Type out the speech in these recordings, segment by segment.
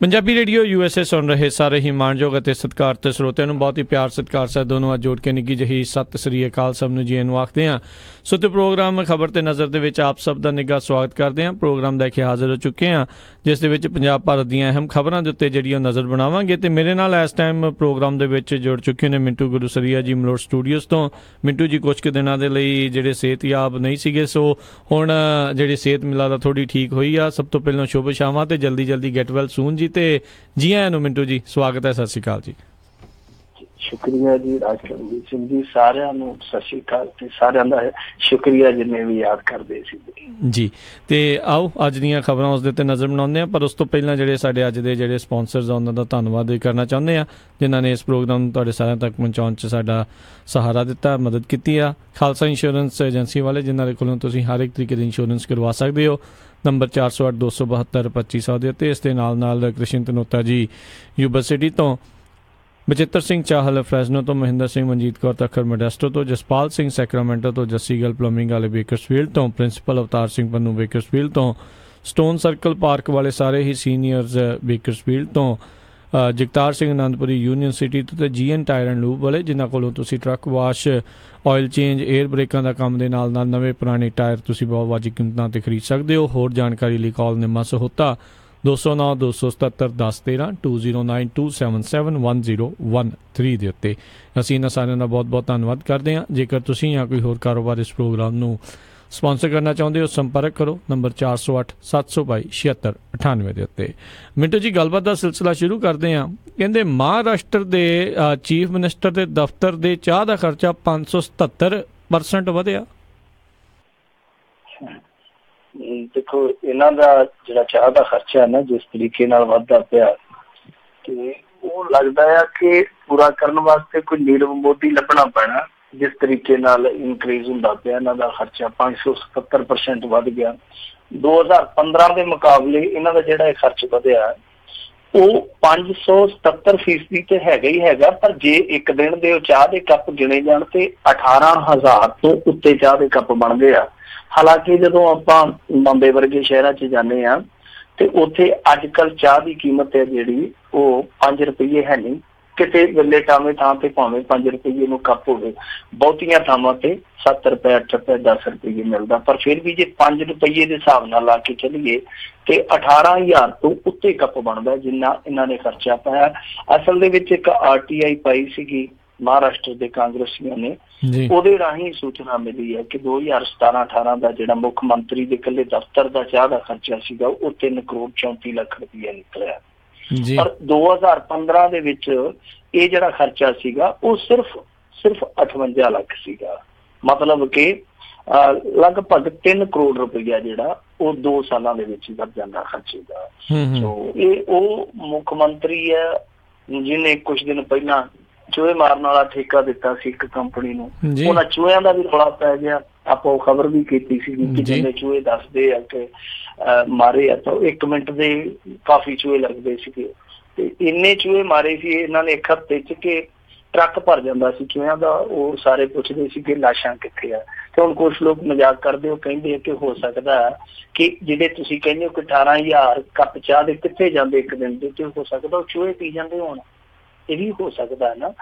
Punjabi radio USA ਸੁਣ ਰਹੇ ਸਾਰੇ ਹੀ ਮਾਣਯੋਗ ਅਤੇ ਸਤਿਕਾਰਤ ਸਰੋਤਿਆਂ ਨੂੰ ਬਹੁਤ ਹੀ ਪਿਆਰ ਸਤਿਕਾਰ ਸਾਹਿਬ ਦੋਨੋਂ ਅੱਜ ਜੋੜ ਕੇ ਨਿੱਘੀ ਜਿਹੀ ਸਤਿ ਸ੍ਰੀ ਅਕਾਲ ਸਭ ਨੂੰ ਜੀ ਨੂੰ ਆਖਦੇ ਹਾਂ। ਸੋ ਤੇ ਪ੍ਰੋਗਰਾਮ ਖਬਰ ਤੇ ਨਜ਼ਰ ਦੇ ਵਿੱਚ ਆਪ ਸਭ ਦਾ ਨਿੱਘਾ ਸਵਾਗਤ ਕਰਦੇ ਹਾਂ। ਪ੍ਰੋਗਰਾਮ ਲੈ ਕੇ ਹਾਜ਼ਰ ਹੋ ਚੁੱਕੇ ਹਾਂ ਜਿਸ ਦੇ ਵਿੱਚ ਪੰਜਾਬ ਭਾਰਤ ਦੀਆਂ ਅਹਿਮ ਖਬਰਾਂ ਦੇ ਉੱਤੇ ਜਿਹੜੀਆਂ ਨਜ਼ਰ ਬਣਾਵਾਂਗੇ। ਤੇ ਮੇਰੇ ਨਾਲ ਇਸ ਟਾਈਮ ਪ੍ਰੋਗਰਾਮ ਦੇ ਵਿੱਚ ਜੁੜ ਚੁੱਕੇ ਨੇ ਮਿੰਟੂ ਗੁਰੂਸਰੀਆ ਜੀ ਮਲੋਟ ਸਟੂਡੀਓਜ਼ ਤੋਂ। ਮਿੰਟੂ ਜੀ ਕੁਝ ਕੁ ਦਿਨਾਂ ਦੇ ਲਈ ਜਿਹੜੇ ਸਿਹਤਯਾਬ ਨਹੀਂ ਸੀਗੇ, ਸੋ ਹੁਣ ਜਿਹੜੀ ਸਿਹਤ ਮਿਲਾ ਦਾ ਥੋੜ੍ਹੀ ਠੀਕ ਹੋਈ ਆ। ਸਭ ਤੋਂ ਪਹਿਲਾਂ ਸ਼ੁਭ ਸ਼ਾਮਾਂ ਤੇ ਜਲਦੀ ਗੈਟ ਵੈਲ ਸੂਨ ਜੀ। ਤੇ ਜੀ ਆਇਆਂ ਨੂੰ ਮਿੰਟੂ ਜੀ, ਸਵਾਗਤ ਹੈ। ਸਤਿ ਸ਼੍ਰੀ ਅਕਾਲ ਜੀ। ਸ਼ੁਕਰੀਆ ਜੀ ਰਾਜਕਰਮਜੀਤ ਸਿੰਘ ਜੀ, ਸਾਰਿਆਂ ਨੂੰ ਸਤਿ ਸ਼੍ਰੀ ਅਕਾਲ ਤੇ ਸਾਰਿਆਂ ਦਾ ਸ਼ੁਕਰੀਆ ਜਿੰਨੇ ਵੀ ਯਾਦ ਕਰਦੇ ਸੀ ਜੀ। ਤੇ ਆਓ ਅੱਜ ਦੀਆਂ ਖਬਰਾਂ ਉਸ ਦੇ ਉੱਤੇ ਨਜ਼ਰ ਬਣਾਉਂਦੇ ਹਾਂ, ਪਰ ਉਸ ਤੋਂ ਪਹਿਲਾਂ ਜਿਹੜੇ ਸਾਡੇ ਅੱਜ ਦੇ ਜਿਹੜੇ ਸਪੋਂਸਰਸ ਆ ਉਹਨਾਂ ਦਾ ਧੰਨਵਾਦ ਵੀ ਕਰਨਾ ਚਾਹੁੰਦੇ ਹਾਂ ਜਿਨ੍ਹਾਂ ਨੇ ਇਸ ਪ੍ਰੋਗਰਾਮ ਨੂੰ ਤੁਹਾਡੇ ਸਾਰਿਆਂ ਤੱਕ ਪਹੁੰਚਾਉਣ 'ਚ ਸਾਡਾ ਸਹਾਰਾ ਦਿੱਤਾ, ਮਦਦ ਕੀਤੀ ਆ। ਖਾਲਸਾ ਇੰਸ਼ੋਰੈਂਸ ਏਜੰਸੀ ਵਾਲੇ ਜਿਨ੍ਹਾਂ ਦੇ ਕੋਲੋਂ ਤੁਸੀਂ ਹਰ ਇੱਕ ਤਰੀਕੇ ਦੀ ਇੰਸ਼ੋਰੈਂਸ ਕਰਵਾ ਸਕਦੇ ਹੋ। ਨੰਬਰ 4082722500 ਦੇ ਉੱਤੇ। ਇਸ ਦੇ ਨਾਲ ਕ੍ਰਿਸ਼ਨ ਤਨੋਤਾ ਜੀ ਯੂਬਾ ਸਿਟੀ ਤੋਂ, ਬਚਿੱਤਰ ਸਿੰਘ ਚਾਹਲ ਫਰੈਜ਼ਨੋ ਤੋਂ, ਮਹਿੰਦਰ ਸਿੰਘ ਮਨਜੀਤ ਕੌਰ ਤੱਖਰ ਮੋਡੈਸਟੋ ਤੋਂ, ਜਸਪਾਲ ਸਿੰਘ ਸੈਕਰਾਮੈਂਟੋ ਤੋਂ, ਜੱਸੀ ਗੱਲ ਪਲੰਬਿੰਗ ਵਾਲੇ ਬੇਕਰਸਫੀਲਡ ਤੋਂ, ਪ੍ਰਿੰਸੀਪਲ ਅਵਤਾਰ ਸਿੰਘ ਪੰਨੂ ਬੇਕਰਸਫੀਲਡ ਤੋਂ, ਸਟੋਨ ਸਰਕਲ ਪਾਰਕ ਵਾਲੇ ਸਾਰੇ ਹੀ ਸੀਨੀਅਰਜ਼ ਬੇਕਰਸਫੀਲਡ ਤੋਂ, ਜਗਤਾਰ ਸਿੰਘ ਅਨੰਦਪੁਰੀ ਯੂਨੀਅਨ ਸਿਟੀ ਤੋਂ, ਤੇ GN ਟਾਇਰ ਐਂਡ ਲੂਬ ਵਾਲੇ ਜਿਨ੍ਹਾਂ ਕੋਲੋਂ ਤੁਸੀਂ truck wash, oil change, air ਬ੍ਰੇਕਾਂ ਦਾ ਕੰਮ ਦੇ ਨਾਲ ਨਵੇਂ ਪੁਰਾਣੇ ਟਾਇਰ ਤੁਸੀਂ ਬਹੁਤ ਵਾਜਿਬ ਕੀਮਤਾਂ 'ਤੇ ਖਰੀਦ ਸਕਦੇ ਹੋ। ਹੋਰ ਜਾਣਕਾਰੀ ਲਈ ਕਾਲ ਨਿੰਮਾ ਸਹੋਤਾ 209-277-1013 2092771013 ਦੇ ਉੱਤੇ। ਅਸੀਂ ਇਹਨਾਂ ਸਾਰਿਆਂ ਦਾ ਬਹੁਤ ਧੰਨਵਾਦ ਕਰਦੇ ਹਾਂ। ਜੇਕਰ ਤੁਸੀਂ ਜਾਂ ਕੋਈ ਹੋਰ ਕਾਰੋਬਾਰ ਇਸ ਪ੍ਰੋਗਰਾਮ ਨੂੰ ਸਪਾਂਸਰ ਕਰਨਾ ਚਾਹੁੰਦੇ ਹੋ, ਸੰਪਰਕ ਕਰੋ ਨੰਬਰ 4087227698 ਦੇ ਉੱਤੇ। ਮਿੰਟੂ ਜੀ, ਗੱਲਬਾਤ ਦਾ ਸਿਲਸਿਲਾ ਸ਼ੁਰੂ ਕਰਦੇ ਹਾਂ। ਕਹਿੰਦੇ ਮਹਾਰਾਸ਼ਟਰ ਦੇ ਚੀਫ ਮਿਨਿਸਟਰ ਦੇ ਦਫ਼ਤਰ ਦੇ ਚਾਹ ਦਾ ਖਰਚਾ 577% ਵਧਿਆ। ਦੇਖੋ, ਇਹਨਾਂ ਦਾ ਜਿਹੜਾ ਚਾਹ ਦਾ ਖਰਚਾ ਹੈ ਨਾ, ਜਿਸ ਤਰੀਕੇ ਨਾਲ ਵੱਧਦਾ ਪਿਆ, ਤੇ ਉਹ ਲੱਗਦਾ ਆ ਕਿ ਪੂਰਾ ਕਰਨ ਵਾਸਤੇ ਕੋਈ ਨੀਰਵ ਮੋਦੀ ਲੱਭਣਾ ਪੈਣਾ। ਜਿਸ ਤਰੀਕੇ ਨਾਲ ਇਨਕਰੀਜ਼ ਹੁੰਦਾ ਪਿਆ ਇਹਨਾਂ ਦਾ ਖਰਚਾ 577% ਵੱਧ ਗਿਆ। 2015 ਦੇ ਮੁਕਾਬਲੇ ਇਹਨਾਂ ਦਾ ਜਿਹੜਾ ਇਹ ਖਰਚ ਵਧਿਆ ਉਹ 577% ਤੇ ਹੈਗਾ ਹੀ ਹੈਗਾ। ਪਰ ਜੇ ਇੱਕ ਦਿਨ ਦੇ ਉਹ ਚਾਹ ਦੇ ਕੱਪ ਗਿਣੇ ਜਾਣ ਤੇ 18,000 ਤੋਂ ਉੱਤੇ ਚਾਹ ਦੇ ਕੱਪ ਬਣਦੇ ਆ। ਹਾਲਾਂਕਿ ਜਦੋਂ ਆਪਾਂ ਬੰਬੇ ਵਰਗੇ ਸ਼ਹਿਰਾਂ 'ਚ ਜਾਂਦੇ ਹਾਂ ਤੇ ਉੱਥੇ ਅੱਜ ਕੱਲ੍ਹ ਚਾਹ ਦੀ ਕੀਮਤ ਹੈ ਜਿਹੜੀ ਉਹ 5 ਰੁਪਈਏ ਹੈ ਨਹੀਂ। ਕਿਤੇ ਵੇਲੇ ਟਾਵੇਂ ਥਾਂ ਤੇ ਭਾਵੇਂ 5 ਰੁਪਈਏ ਨੂੰ ਕੱਪ ਹੋਵੇ, ਬਹੁਤੀਆਂ ਥਾਵਾਂ ਤੇ 7 ਰੁਪਏ, 8 ਰੁਪਏ, 10 ਰੁਪਈਏ ਮਿਲਦਾ। ਪਰ ਫਿਰ ਵੀ ਜੇ 5 ਰੁਪਈਏ ਦੇ ਹਿਸਾਬ ਨਾਲ ਲਾ ਕੇ ਚੱਲੀਏ ਤੇ 18,000 ਤੋਂ ਉੱਤੇ ਕੱਪ ਬਣਦਾ ਜਿੰਨਾ ਇਹਨਾਂ ਨੇ ਖਰਚਾ ਪਾਇਆ। ਅਸਲ ਦੇ ਵਿੱਚ ਇੱਕ RTI ਪਾਈ ਸੀਗੀ ਮਹਾਰਾਸ਼ਟਰ ਦੇ ਕਾਂਗਰਸੀਆਂ ਨੇ, ਉਹਦੇ ਰਾਹੀਂ ਸੂਚਨਾ ਮਿਲੀ ਹੈ ਕਿ 2017-18 ਦਾ ਜਿਹੜਾ ਮੁੱਖ ਮੰਤਰੀ ਦੇ ਇਕੱਲੇ ਦਫ਼ਤਰ ਦਾ ਚਾਹ ਦਾ ਖਰਚਾ ਸੀਗਾ ਉਹ 3 ਕਰੋੜ 34 ਲੱਖ ਰੁਪਈਆ ਨਿਕਲਿਆ। ਪਰ 2015 ਦੇ ਵਿੱਚ ਇਹ ਜਿਹੜਾ ਖਰਚਾ ਸੀਗਾ ਉਹ ਸਿਰਫ 58 ਲੱਖ ਸੀਗਾ। ਮਤਲਬ ਕਿ ਲਗਭਗ 3 ਕਰੋੜ ਰੁਪਈਆ ਜਿਹੜਾ ਉਹ 2 ਸਾਲਾਂ ਦੇ ਵਿੱਚ ਵੱਧ ਜਾਂਦਾ ਖਰਚੇ ਦਾ। ਸੋ ਇਹ ਉਹ ਮੁੱਖ ਮੰਤਰੀ ਹੈ ਜਿਹਨੇ ਕੁਛ ਦਿਨ ਪਹਿਲਾਂ ਚੂਹੇ ਮਾਰਨ ਵਾਲਾ ਠੇਕਾ ਦਿੱਤਾ ਸੀ ਇੱਕ ਕੰਪਨੀ ਨੂੰ। ਉਹਨਾਂ ਚੂਹਿਆਂ ਦਾ ਵੀ ਰੌਲਾ ਪੈ ਗਿਆ। ਆਪਾਂ ਉਹ ਖਬਰ ਵੀ ਕੀਤੀ ਸੀ ਕਿ ਜਿੰਨੇ ਚੂਹੇ ਦੱਸਦੇ ਆ ਕਿ ਮਾਰੇ ਆ ਤਾਂ 1 ਮਿੰਟ ਦੇ ਕਾਫੀ ਚੂਹੇ ਲੱਗਦੇ ਸੀਗੇ ਤੇ ਇੰਨੇ ਚੂਹੇ ਮਾਰੇ ਸੀ ਇਹਨਾਂ ਨੇ 1 ਹਫ਼ਤੇ 'ਚ ਕਿ ਟਰੱਕ ਭਰ ਜਾਂਦਾ ਸੀ ਚੂਹਿਆਂ ਦਾ। ਉਹ ਸਾਰੇ ਪੁੱਛਦੇ ਸੀ ਕਿ ਲਾਸ਼ਾਂ ਕਿੱਥੇ ਆ। ਤੇ ਹੁਣ ਕੁਛ ਲੋਕ ਮਜ਼ਾਕ ਕਰਦੇ, ਉਹ ਕਹਿੰਦੇ ਆ ਕਿ ਹੋ ਸਕਦਾ ਕਿ ਜਿਹੜੇ ਤੁਸੀਂ ਕਹਿੰਦੇ ਹੋ ਕਿ 18,000 ਕੱਪ ਚਾਹ ਦੇ ਕਿੱਥੇ ਜਾਂਦੇ ਇੱਕ ਦਿਨ ਦੇ, ਤੇ ਹੋ ਸਕਦਾ ਉਹ ਚੂਹੇ ਪੀ ਜਾਂਦੇ ਹੋਣ। ਇਹ ਵੀ ਹੋ ਸਕਦਾ ਹੈ ਨਾ।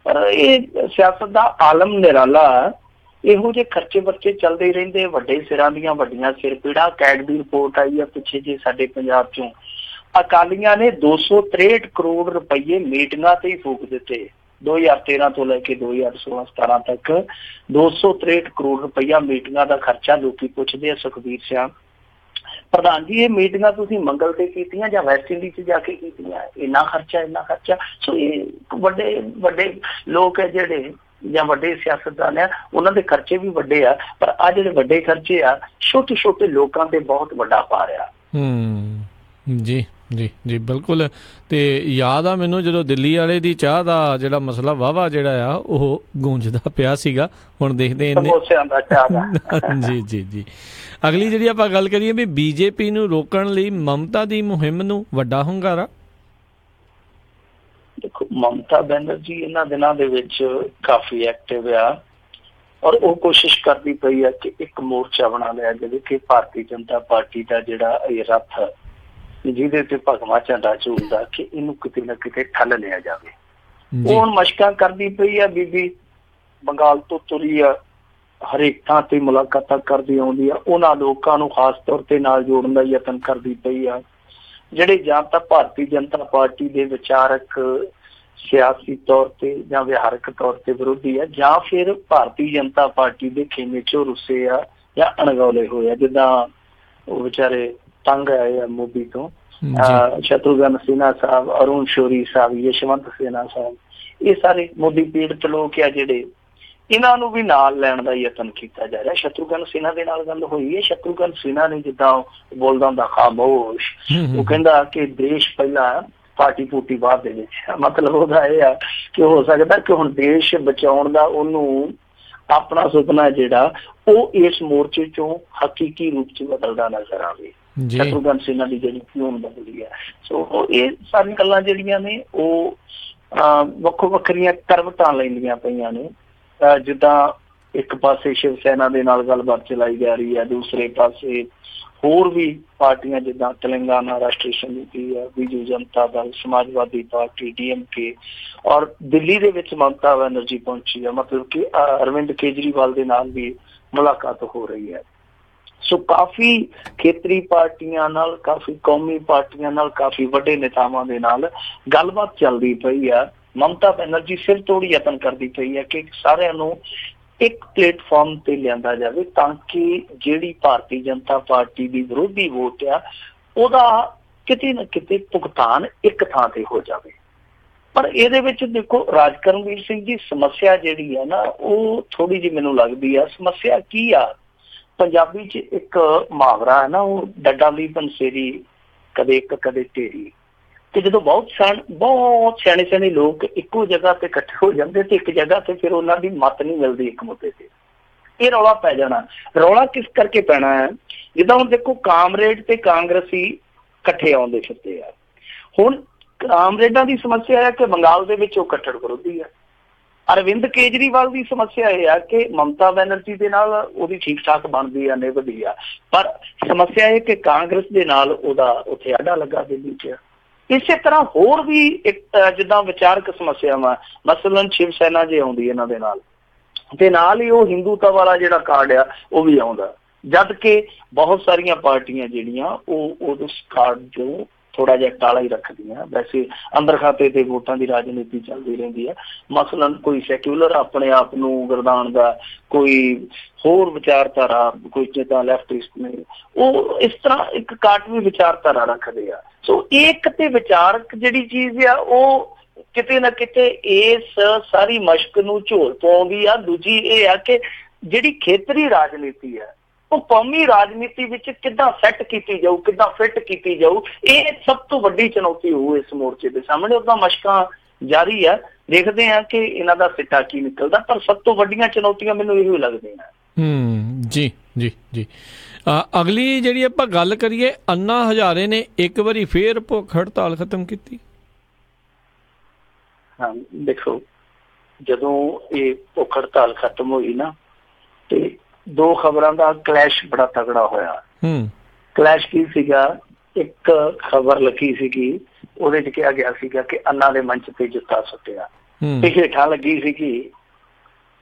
ਪਰ ਇਹ ਸਿਆਸਤ ਦਾ ਆਲਮ ਨਿਰਾਲਾ। ਇਹੋ ਜਿਹੇ ਖਰਚੇ ਵਰਚੇ ਚੱਲਦੇ ਹੀ ਰਹਿੰਦੇ। ਵੱਡੇ ਸਿਰਾਂ ਦੀਆਂ ਵੱਡੀਆਂ ਸਿਰ ਪੀੜਾਂ। ਕੈਗ ਦੀ ਰਿਪੋਰਟ ਆਈ ਆ ਪਿੱਛੇ ਜੇ ਸਾਡੇ ਪੰਜਾਬ ਚੋਂ, ਅਕਾਲੀਆਂ ਨੇ 263 ਕਰੋੜ ਰੁਪਈਏ ਮੀਟਿੰਗਾਂ ਤੇ ਹੀ ਫੂਕ ਦਿੱਤੇ। 2013 ਤੋਂ ਲੈ ਕੇ 2016-17 ਤੱਕ 263 ਕਰੋੜ ਰੁਪਈਆ ਮੀਟਿੰਗਾਂ ਦਾ ਖਰਚਾ। ਲੋਕੀ ਪੁੱਛਦੇ ਆ ਸੁਖਬੀਰ ਸਿੰਘ ਪ੍ਰਧਾਨ ਜੀ, ਇਹ ਮੀਟਿੰਗਾਂ ਤੁਸੀਂ ਮੰਗਲ ਤੇ ਕੀਤੀਆਂ ਜਾਂ ਵੈਸਟ ਇੰਡੀਜ਼ 'ਚ ਜਾ ਕੇ ਕੀਤੀਆਂ? ਇੰਨਾ ਖਰਚਾ। ਸੋ ਇਹ ਵੱਡੇ ਲੋਕ ਹੈ ਜਿਹੜੇ ਜਾਂ ਵੱਡੇ ਸਿਆਸਤਦਾਨ ਆ, ਉਹਨਾਂ ਦੇ ਖਰਚੇ ਵੀ ਵੱਡੇ ਆ। ਪਰ ਆਹ ਜਿਹੜੇ ਵੱਡੇ ਖਰਚੇ ਆ ਛੋਟੇ ਲੋਕਾਂ ਤੇ ਬਹੁਤ ਵੱਡਾ ਭਾਰ ਆ। ਜੀ ਬਿਲਕੁਲ। ਤੇ ਯਾਦ ਆ ਮੈਨੂੰ ਜਦੋਂ ਦਿੱਲੀ ਵਾਲੇ ਦੀ ਚਾਹ ਦਾ ਜਿਹੜਾ ਮਸਲਾ ਵਾਹਵਾ ਜਿਹੜਾ ਆ ਉਹ ਗੂੰਜਦਾ ਪਿਆ ਸੀਗਾ। ਹੁਣ ਦੇਖਦੇ ਜੀ ਅਗਲੀ ਜਿਹੜੀ ਆਪਾਂ ਗੱਲ ਕਰੀਏ ਵੀ BJP ਨੂੰ ਰੋਕਣ ਲਈ ਮਮਤਾ ਦੀ ਮੁਹਿੰਮ ਨੂੰ ਵੱਡਾ ਹੁੰਗਾਰਾ। ਦੇਖੋ, ਮਮਤਾ ਬੈਨਰਜੀ ਇਹਨਾਂ ਦਿਨਾਂ ਦੇ ਵਿੱਚ ਕਾਫੀ ਐਕਟਿਵ ਆ ਔਰ ਉਹ ਕੋਸ਼ਿਸ਼ ਕਰਦੀ ਪਈ ਆ ਕਿ ਇੱਕ ਮੋਰਚਾ ਬਣਾ ਲਿਆ ਜਿਹਦੇ ਕਿ ਭਾਰਤੀ ਜਨਤਾ ਪਾਰਟੀ ਦਾ ਜਿਹੜਾ ਇਹ ਰੱਥ ਜਿਹਦੇ ਤੇ ਭਗਵਾਂ ਝੰਡਾ ਝੂਲਦਾ ਕਿ ਇਹਨੂੰ ਕਿਤੇ ਨਾ ਕਿਤੇ ਠੱਲ ਲਿਆ ਜਾਵੇ। ਉਹ ਹੁਣ ਮਸ਼ਕਾਂ ਕਰਦੀ ਪਈ ਆ। ਬੀਬੀ ਬੰਗਾਲ ਤੋਂ ਤੁਰੀ ਆ, ਹਰੇਕ ਥਾਂ ਤੇ ਮੁਲਾਕਾਤਾਂ ਕਰਦੀ ਆਉਂਦੀ ਆ, ਉਹਨਾਂ ਲੋਕਾਂ ਨੂੰ ਖਾਸ ਤੌਰ ਤੇ ਨਾਲ ਜੋੜਨ ਦਾ ਯਤਨ ਕਰਦੀ ਪਈ ਆ ਜਿਹੜੇ ਜਾਂ ਤਾਂ ਭਾਰਤੀ ਜਨਤਾ ਪਾਰਟੀ ਦੇ ਵਿਚਾਰਕ ਸਿਆਸੀ ਤੌਰ ਤੇ ਜਾਂ ਵਿਹਾਰਕ ਤੌਰ ਤੇ ਵਿਰੋਧੀ ਆ, ਜਾਂ ਫਿਰ ਭਾਰਤੀ ਜਨਤਾ ਪਾਰਟੀ ਦੇ ਖੇਮੇ ਚੋਂ ਰੁੱਸੇ ਆ ਜਾਂ ਅਣਗੌਲੇ ਹੋਏ ਆ। ਜਿੱਦਾਂ ਉਹ ਵਿਚਾਰੇ ਤੰਗ ਆਏ ਆ ਮੋਦੀ ਤੋਂ, ਸ਼ਤਰੂਘਨ ਸਿਨਹਾ ਸਾਹਿਬ, ਅਰੁਣ ਸ਼ੌਰੀ ਸਾਹਿਬ, ਯਸ਼ਵੰਤ ਸਿਨਹਾ ਸਾਹਿਬ, ਇਹ ਸਾਰੇ ਮੋਦੀ ਪੀੜਤ ਲੋਕ ਆ ਜਿਹੜੇ, ਇਹਨਾਂ ਨੂੰ ਵੀ ਨਾਲ ਲੈਣ ਦਾ ਯਤਨ ਕੀਤਾ ਜਾ ਰਿਹਾ। ਸ਼ਤਰੂਘਨ ਸਿਨਹਾ ਦੇ ਨਾਲ ਗੱਲ ਹੋਈ ਹੈ। ਸ਼ਤਰੂਘਨ ਸਿਨਹਾ ਨੇ ਜਿੱਦਾਂ ਬੋਲਦਾ ਹੁੰਦਾ ਖਾਮੋਸ਼, ਉਹ ਕਹਿੰਦਾ ਕਿ ਦੇਸ਼ ਪਹਿਲਾਂ ਪਾਰਟੀ ਪੂਟੀ ਬਾਅਦ ਦੇ ਵਿੱਚ। ਮਤਲਬ ਉਹਦਾ ਇਹ ਆ ਕਿ ਹੋ ਸਕਦਾ ਕਿ ਹੁਣ ਦੇਸ਼ ਬਚਾਉਣ ਦਾ ਉਹਨੂੰ ਆਪਣਾ ਸੁਪਨਾ ਜਿਹੜਾ ਉਹ ਇਸ ਮੋਰਚੇ ਚੋਂ ਹਕੀਕੀ ਰੂਪ ਚ ਬਦਲਦਾ ਨਜ਼ਰ ਆਵੇ। ਸ਼ਤਰੂਘਨ ਸਿਨਹਾ ਦੀ ਜਿਹੜੀ ਟਿਊਨ ਬਦਲੀ ਹੈ। ਸੋ ਇਹ ਸਾਰੀਆਂ ਗੱਲਾਂ ਜਿਹੜੀਆਂ ਨੇ ਉਹ ਵੱਖੋ ਵੱਖਰੀਆਂ ਕਰਵਟਾਂ ਲੈਂਦੀਆਂ ਪਈਆਂ ਨੇ। ਜਿੱਦਾਂ ਇੱਕ ਪਾਸੇ ਸ਼ਿਵ ਸੈਨਾ ਦੇ ਨਾਲ ਗੱਲਬਾਤ ਚਲਾਈ ਜਾ ਰਹੀ ਹੈ, ਦੂਸਰੇ ਪਾਸੇ ਹੋਰ ਵੀ ਪਾਰਟੀਆਂ ਜਿੱਦਾਂ ਤੇਲੰਗਾਨਾ ਰਾਸ਼ਟਰੀ ਸਮਿਤੀ ਹੈ, ਬੀਜੂ ਜਨਤਾ ਦਲ, ਸਮਾਜਵਾਦੀ ਪਾਰਟੀ, DMK, ਔਰ ਦਿੱਲੀ ਦੇ ਵਿੱਚ ਮਮਤਾ ਬੈਨਰਜੀ ਪਹੁੰਚੀ ਹੈ। ਮਤਲਬ ਕਿ ਅਰਵਿੰਦ ਕੇਜਰੀਵਾਲ ਦੇ ਨਾਲ ਵੀ ਮੁਲਾਕਾਤ ਹੋ ਰਹੀ ਹੈ। ਸੋ ਕਾਫੀ ਖੇਤਰੀ ਪਾਰਟੀਆਂ ਨਾਲ, ਕਾਫੀ ਕੌਮੀ ਪਾਰਟੀਆਂ ਨਾਲ, ਕਾਫੀ ਵੱਡੇ ਨੇਤਾਵਾਂ ਦੇ ਨਾਲ ਗੱਲਬਾਤ ਚੱਲਦੀ ਪਈ ਆ। ਮਮਤਾ ਬੈਨਰਜੀ ਸਿਰ ਤੋੜੀ ਯਤਨ ਕਰਦੀ ਪਈ ਹੈ ਕਿ ਸਾਰਿਆਂ ਨੂੰ ਇੱਕ ਪਲੇਟਫਾਰਮ ਤੇ ਲਿਆਂਦਾ ਜਾਵੇ ਤਾਂ ਕਿ ਜਿਹੜੀ ਭਾਰਤੀ ਜਨਤਾ ਪਾਰਟੀ ਦੀ ਵਿਰੋਧੀ ਵੋਟ ਆ ਉਹਦਾ ਕਿਤੇ ਨਾ ਕਿਤੇ ਭੁਗਤਾਨ ਇੱਕ ਥਾਂ ਤੇ ਹੋ ਜਾਵੇ। ਪਰ ਇਹਦੇ ਵਿੱਚ ਦੇਖੋ ਰਾਜਕਰਮਵੀਰ ਸਿੰਘ ਜੀ, ਸਮੱਸਿਆ ਜਿਹੜੀ ਹੈ ਨਾ ਉਹ ਥੋੜੀ ਜਿਹੀ ਮੈਨੂੰ ਲੱਗਦੀ ਆ। ਸਮੱਸਿਆ ਕੀ ਆ? ਪੰਜਾਬੀ ਚ ਇੱਕ ਮੁਹਾਵਰਾ ਹੈ ਨਾ, ਉਹ ਡੱਡਾ ਲਈ ਪੰਸੇਰੀ ਕਦੇ ਇੱਕ ਕਦੇ ਢੇਰੀ। ਤੇ ਜਦੋਂ ਬਹੁਤ ਸਿਆਣੇ ਲੋਕ ਇੱਕੋ ਜਗ੍ਹਾ ਤੇ ਇਕੱਠੇ ਹੋ ਜਾਂਦੇ ਤੇ ਇੱਕ ਜਗ੍ਹਾ ਤੇ ਫਿਰ ਉਹਨਾਂ ਦੀ ਮੱਤ ਨਹੀਂ ਮਿਲਦੀ ਇੱਕ ਮੁੱਦੇ ਤੇ, ਇਹ ਰੌਲਾ ਪੈ ਜਾਣਾ। ਰੌਲਾ ਕਿਸ ਕਰਕੇ ਪੈਣਾ ਹੈ? ਜਿੱਦਾਂ ਹੁਣ ਦੇਖੋ ਕਾਮਰੇਡ ਤੇ ਕਾਂਗਰਸੀ ਇਕੱਠੇ ਆਉਂਦੇ ਫਿਰਦੇ ਆ। ਹੁਣ ਕਾਮਰੇਡਾਂ ਦੀ ਸਮੱਸਿਆ ਹੈ ਕਿ ਬੰਗਾਲ ਦੇ ਵਿੱਚ ਉਹ ਕੱਟੜ ਵਿਰੋਧੀ ਆ। ਅਰਵਿੰਦ ਕੇਜਰੀਵਾਲ ਦੀ ਸਮੱਸਿਆ ਇਹ ਆ ਕਿ ਮਮਤਾ ਬੈਨਰਜੀ ਦੇ ਨਾਲ ਉਹਦੀ ਠੀਕ ਠਾਕ ਬਣਦੀ ਆ, ਨਿਭਦੀ ਆ, ਪਰ ਸਮੱਸਿਆ ਇਹ ਕਿ ਕਾਂਗਰਸ ਦੇ ਨਾਲ ਉਹਦਾ ਉੱਥੇ ਆਡਾ ਲੱਗਾ ਦਿੱਲੀ 'ਚ। ਇਸੇ ਤਰ੍ਹਾਂ ਹੋਰ ਵੀ ਇੱਕ ਜਿੱਦਾਂ ਵਿਚਾਰਕ ਸਮੱਸਿਆਵਾਂ, ਮਸਲਨ ਸ਼ਿਵ ਸੈਨਾ ਜੇ ਆਉਂਦੀ ਇਹਨਾਂ ਦੇ ਨਾਲ, ਤੇ ਨਾਲ ਹੀ ਉਹ ਹਿੰਦੂਤਾ ਵਾਲਾ ਜਿਹੜਾ ਕਾਰਡ ਆ ਉਹ ਵੀ ਆਉਂਦਾ, ਜਦ ਕਿ ਬਹੁਤ ਸਾਰੀਆਂ ਪਾਰਟੀਆਂ ਜਿਹੜੀਆਂ ਉਹ ਉਸ ਕਾਰਡ ਚੋਂ ਥੋੜਾ ਜਿਹਾ ਟਾਲਾ ਹੀ ਰੱਖਦੀਆਂ। ਵੈਸੇ ਅੰਦਰ ਖਾਤੇ ਤੇ ਵੋਟਾਂ ਦੀ ਰਾਜਨੀਤੀ ਚੱਲਦੀ ਰਹਿੰਦੀ ਹੈ। ਮਸਲਨ ਕੋਈ ਸੈਕੂਲਰ ਆਪਣੇ ਆਪ ਨੂੰ ਗਰਦਾਨਦਾ, ਕੋਈ ਹੋਰ ਵਿਚਾਰਧਾਰਾ, ਕੋਈ ਜਿੱਦਾਂ ਲੈਫਟਿਸਟ ਨੇ, ਉਹ ਇਸ ਤਰ੍ਹਾਂ ਇੱਕ ਕਾਟਵੀ ਵਿਚਾਰਧਾਰਾ ਰੱਖਦੇ ਆ। ਸੋ ਇੱਕ ਤੇ ਵਿਚਾਰਕ ਜਿਹੜੀ ਚੀਜ਼ ਆ ਉਹ ਕਿਤੇ ਨਾ ਕਿਤੇ ਇਸ ਸਾਰੀ ਮਸ਼ਕ ਨੂੰ ਝੋਲ ਪਾਉਂਦੀ ਆ। ਦੂਜੀ ਇਹ ਆ ਕਿ ਜਿਹੜੀ ਖੇਤਰੀ ਰਾਜਨੀਤੀ ਹੈ ਉਹ ਕੌਮੀ ਰਾਜਨੀਤੀ ਵਿੱਚ ਕਿੱਦਾਂ ਸੈੱਟ ਕੀਤੀ ਜਾਊ, ਕਿੱਦਾਂ ਫਿੱਟ ਕੀਤੀ ਜਾਊ, ਇਹ ਸਭ ਤੋਂ ਵੱਡੀ ਚੁਣੌਤੀ ਹੋਊ ਇਸ ਮੋਰਚੇ ਦੇ ਸਾਹਮਣੇ। ਉਹਦਾ ਮਸ਼ਕਾਂ ਜਾਰੀ ਆ, ਦੇਖਦੇ ਆ ਕਿ ਇਹਨਾਂ ਦਾ ਸਿੱਟਾ ਕੀ ਨਿਕਲਦਾ, ਪਰ ਸਭ ਤੋਂ ਵੱਡੀਆਂ ਚੁਣੌਤੀਆਂ ਮੈਨੂੰ ਇਹੋ ਲੱਗਦੀਆਂ। ਜੀ ਜੀ ਜੀ। ਅਗਲੀ ਜਿਹੜੀ ਆਪਾਂ ਗੱਲ ਕਰੀਏ, ਅੰਨਾ ਹਜ਼ਾਰੇ ਨੇ ਇੱਕ ਵਾਰੀ ਫੇਰ ਭੁੱਖ ਹੜਤਾਲ ਖਤਮ ਕੀਤੀ। ਹਾਂ ਦੇਖੋ, ਜਦੋਂ ਇਹ ਭੁੱਖ ਹੜਤਾਲ ਖਤਮ ਹੋਈ ਨਾ ਤੇ ਦੋ ਖਬਰਾਂ ਦਾ ਕਲੈਸ਼ ਬੜਾ ਤਗੜਾ ਹੋਇਆ। ਕਲੈਸ਼ ਕੀ ਸੀਗਾ? ਇੱਕ ਖਬਰ ਲੱਗੀ ਸੀਗੀ, ਉਹਦੇ ਚ ਕਿਹਾ ਗਿਆ ਸੀਗਾ ਕਿ ਅੰਨਾ ਦੇ ਮੰਚ ਤੇ ਜੁੱਤਾ ਸੁੱਟਿਆ, ਤੇ ਹੇਠਾਂ ਲੱਗੀ ਸੀਗੀ